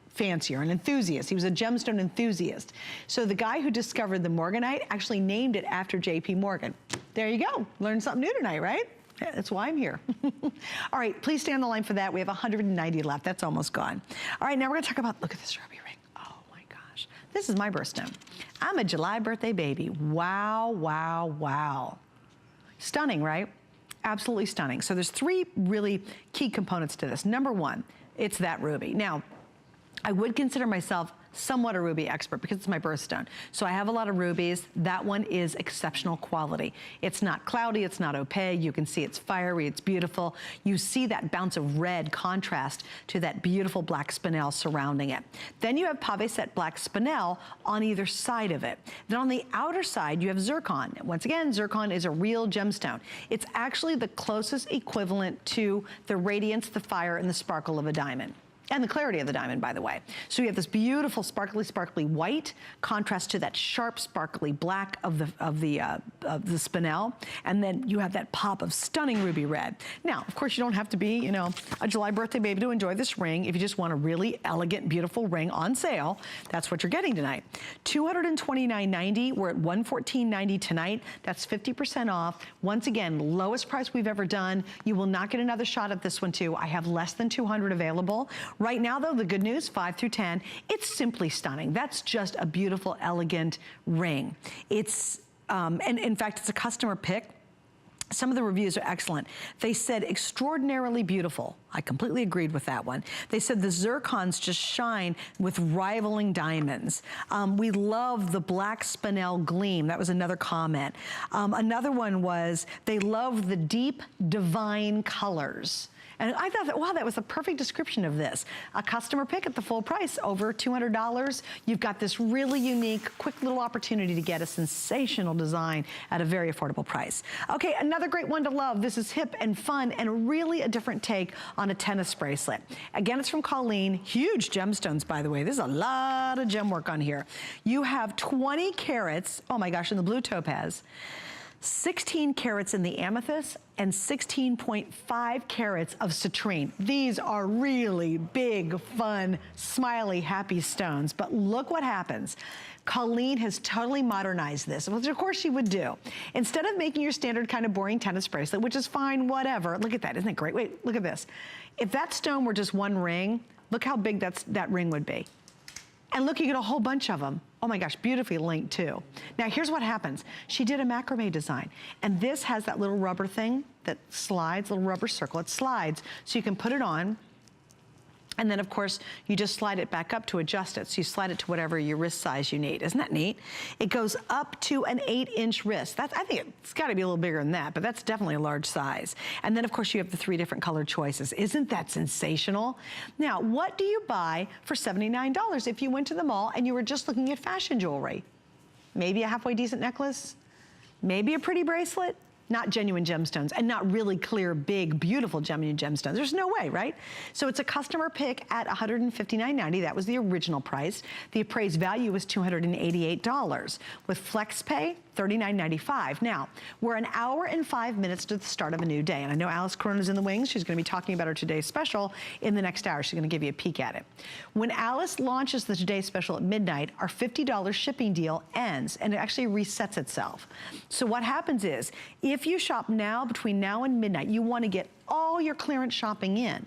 Speaker 1: fancier, an enthusiast. He was a gemstone enthusiast. So the guy who discovered the Morganite actually named it after J.P. Morgan. There you go. Learned something new tonight, right? Yeah, that's why I'm here. All right, please stay on the line for that. We have 190 left. That's almost gone. All right, now we're going to talk about, look at this ruby ring. Oh, my gosh. This is my birthstone. I'm a July birthday baby. Wow, wow, wow. Stunning, right? Absolutely stunning. So there's 3 really key components to this. Number 1, it's that ruby. Now, I would consider myself somewhat a ruby expert because it's my birthstone. So I have a lot of rubies. That one is exceptional quality. It's not cloudy, it's not opaque. You can see it's fiery, it's beautiful. You see that bounce of red contrast to that beautiful black spinel surrounding it. Then you have pave set black spinel on either side of it. Then on the outer side, you have zircon. Once again, zircon is a real gemstone. It's actually the closest equivalent to the radiance, the fire, and the sparkle of a diamond. And the clarity of the diamond, by the way. So you have this beautiful sparkly, sparkly white contrast to that sharp, sparkly black of the spinel, and then you have that pop of stunning ruby red. Now, of course, you don't have to be, you know, a July birthday baby to enjoy this ring. If you just want a really elegant, beautiful ring on sale, that's what you're getting tonight. $229.90. We're at $114.90 tonight. That's 50% off. Once again, lowest price we've ever done. You will not get another shot at this one too. I have less than 200 available. Right now, though, the good news, 5 through 10, it's simply stunning. That's just a beautiful, elegant ring. It's, and in fact, it's a customer pick. Some of the reviews are excellent. They said extraordinarily beautiful. I completely agreed with that one. They said the zircons just shine with rivaling diamonds. We love the black spinel gleam. That was another comment. Another one was they love the deep, divine colors. And I thought that, wow, that was a perfect description of this. A customer pick at the full price, over $200. You've got this really unique, quick little opportunity to get a sensational design at a very affordable price. Okay, another great one to love. This is hip and fun and really a different take on a tennis bracelet. Again, it's from Colleen. Huge gemstones, by the way. There's a lot of gem work on here. You have 20 carats, oh my gosh, in the blue topaz, 16 carats in the amethyst, and 16.5 carats of citrine. These are really big, fun, smiley, happy stones. But look what happens. Colleen has totally modernized this, which of course she would do. Instead of making your standard kind of boring tennis bracelet, which is fine, whatever. Look at that, isn't it great? Wait, look at this. If that stone were just one ring, look how big that ring would be. And look, you get a whole bunch of them. Oh my gosh, beautifully linked too. Now here's what happens. She did a macrame design, and this has that little rubber thing that slides, little rubber circle, it slides, so you can put it on, and then of course, you just slide it back up to adjust it. So you slide it to whatever your wrist size you need. Isn't that neat? It goes up to an 8-inch wrist. I think it's gotta be a little bigger than that, but that's definitely a large size. And then of course, you have the 3 different color choices. Isn't that sensational? Now, what do you buy for $79 if you went to the mall and you were just looking at fashion jewelry? Maybe a halfway decent necklace? Maybe a pretty bracelet? Not genuine gemstones, and not really clear, big, beautiful genuine gemstones. There's no way, right? So it's a customer pick at $159.90. That was the original price. The appraised value was $288. With FlexPay, $39.95. Now, we're an hour and 5 minutes to the start of a new day, and I know Alice Corona's in the wings. She's gonna be talking about her today's special in the next hour. She's gonna give you a peek at it. When Alice launches the Today Special at midnight, our $50 shipping deal ends, and it actually resets itself. So what happens is, if you shop now, between now and midnight, you wanna get all your clearance shopping in.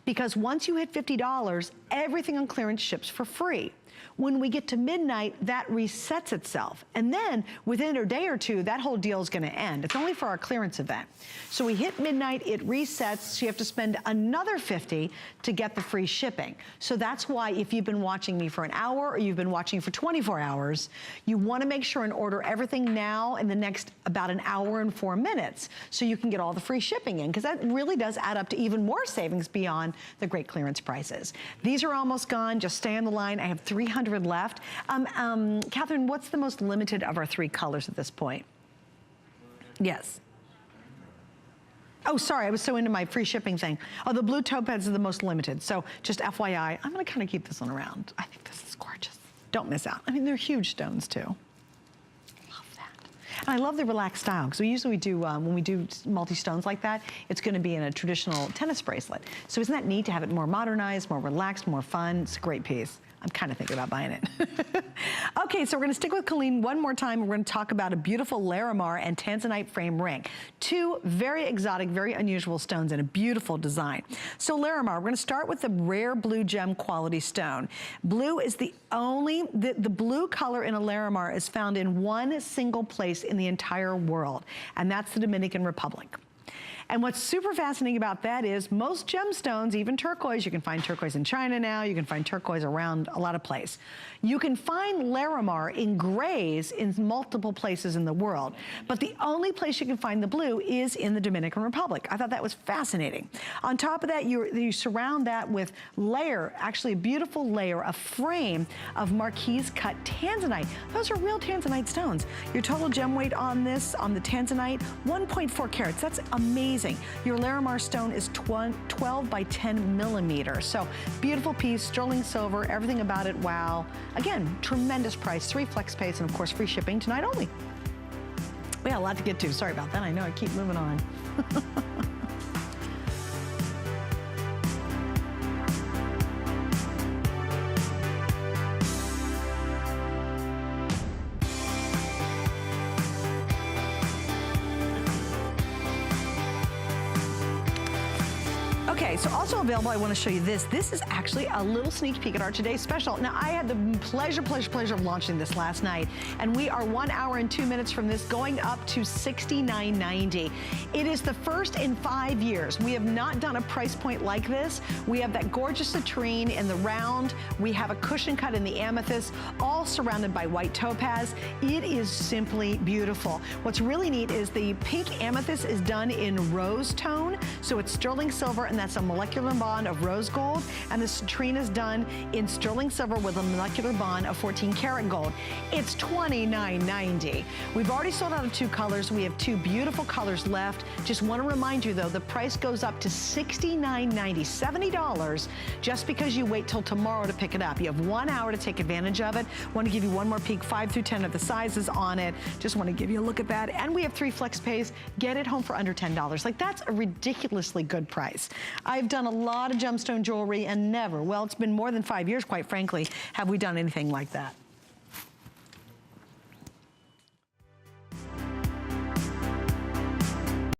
Speaker 1: Because once you hit $50, everything on clearance ships for free. When we get to midnight, that resets itself. And then within a day or two, that whole deal is gonna end. It's only for our clearance event. So we hit midnight, it resets, so you have to spend another $50 to get the free shipping. So that's why if you've been watching me for an hour or you've been watching for 24 hours, you wanna make sure and order everything now in the next about an hour and 4 minutes so you can get all the free shipping in, because that really does add up to even more savings beyond the great clearance prices. These are almost gone, just stay on the line. I have 300 left. Catherine, what's the most limited of our 3 colors at this point? Yes. Oh, sorry, I was so into my free shipping thing. Oh, the blue topaz is the most limited. So just FYI, I'm gonna kind of keep this one around. I think this is gorgeous. Don't miss out. I mean, they're huge stones too. And I love the relaxed style, because we usually do, when we do multi-stones like that, it's gonna be in a traditional tennis bracelet. So isn't that neat to have it more modernized, more relaxed, more fun? It's a great piece. I'm kind of thinking about buying it. Okay, so we're gonna stick with Colleen one more time. We're gonna talk about a beautiful Larimar and Tanzanite frame ring. 2 very exotic, very unusual stones and a beautiful design. So Larimar, we're gonna start with the rare blue gem quality stone. Blue is the only, the blue color in a Larimar is found in one single place in the entire world, and that's the Dominican Republic. And what's super fascinating about that is most gemstones, even turquoise, you can find turquoise in China now, you can find turquoise around a lot of places. You can find Larimar in grays in multiple places in the world, but the only place you can find the blue is in the Dominican Republic. I thought that was fascinating. On top of that, you surround that with actually a beautiful layer, a frame of Marquise cut tanzanite. Those are real tanzanite stones. Your total gem weight on this, on the tanzanite, 1.4 carats. That's amazing. Your Larimar stone is 12 by 10 millimeters. So beautiful piece, sterling silver, everything about it, wow. Again, tremendous price, 3 flex pays, and of course free shipping tonight only. We got a lot to get to. Sorry about that. I know I keep moving on. Okay, so also available, I want to show you this. This is actually a little sneak peek at our today's special. Now, I had the pleasure of launching this last night, and we are 1 hour and 2 minutes from this, going up to $69.90. It is the first in 5 years. We have not done a price point like this. We have that gorgeous citrine in the round. We have a cushion cut in the amethyst, all surrounded by white topaz. It is simply beautiful. What's really neat is the pink amethyst is done in rose tone, so it's sterling silver, and that's a molecular bond of rose gold, and the citrine is done in sterling silver with a molecular bond of 14 karat gold. It's $29.90. We've already sold out of 2 colors. We have 2 beautiful colors left. Just want to remind you though, the price goes up to $69.90, $70, just because you wait till tomorrow to pick it up. You have 1 hour to take advantage of it. Want to give you one more peek, 5 through 10 of the sizes on it. Just want to give you a look at that. And we have 3 flex pays. Get it home for under $10. Like, that's a ridiculously good price. I've done a lot of gemstone jewelry and never, well, it's been more than 5 years, quite frankly, have we done anything like that.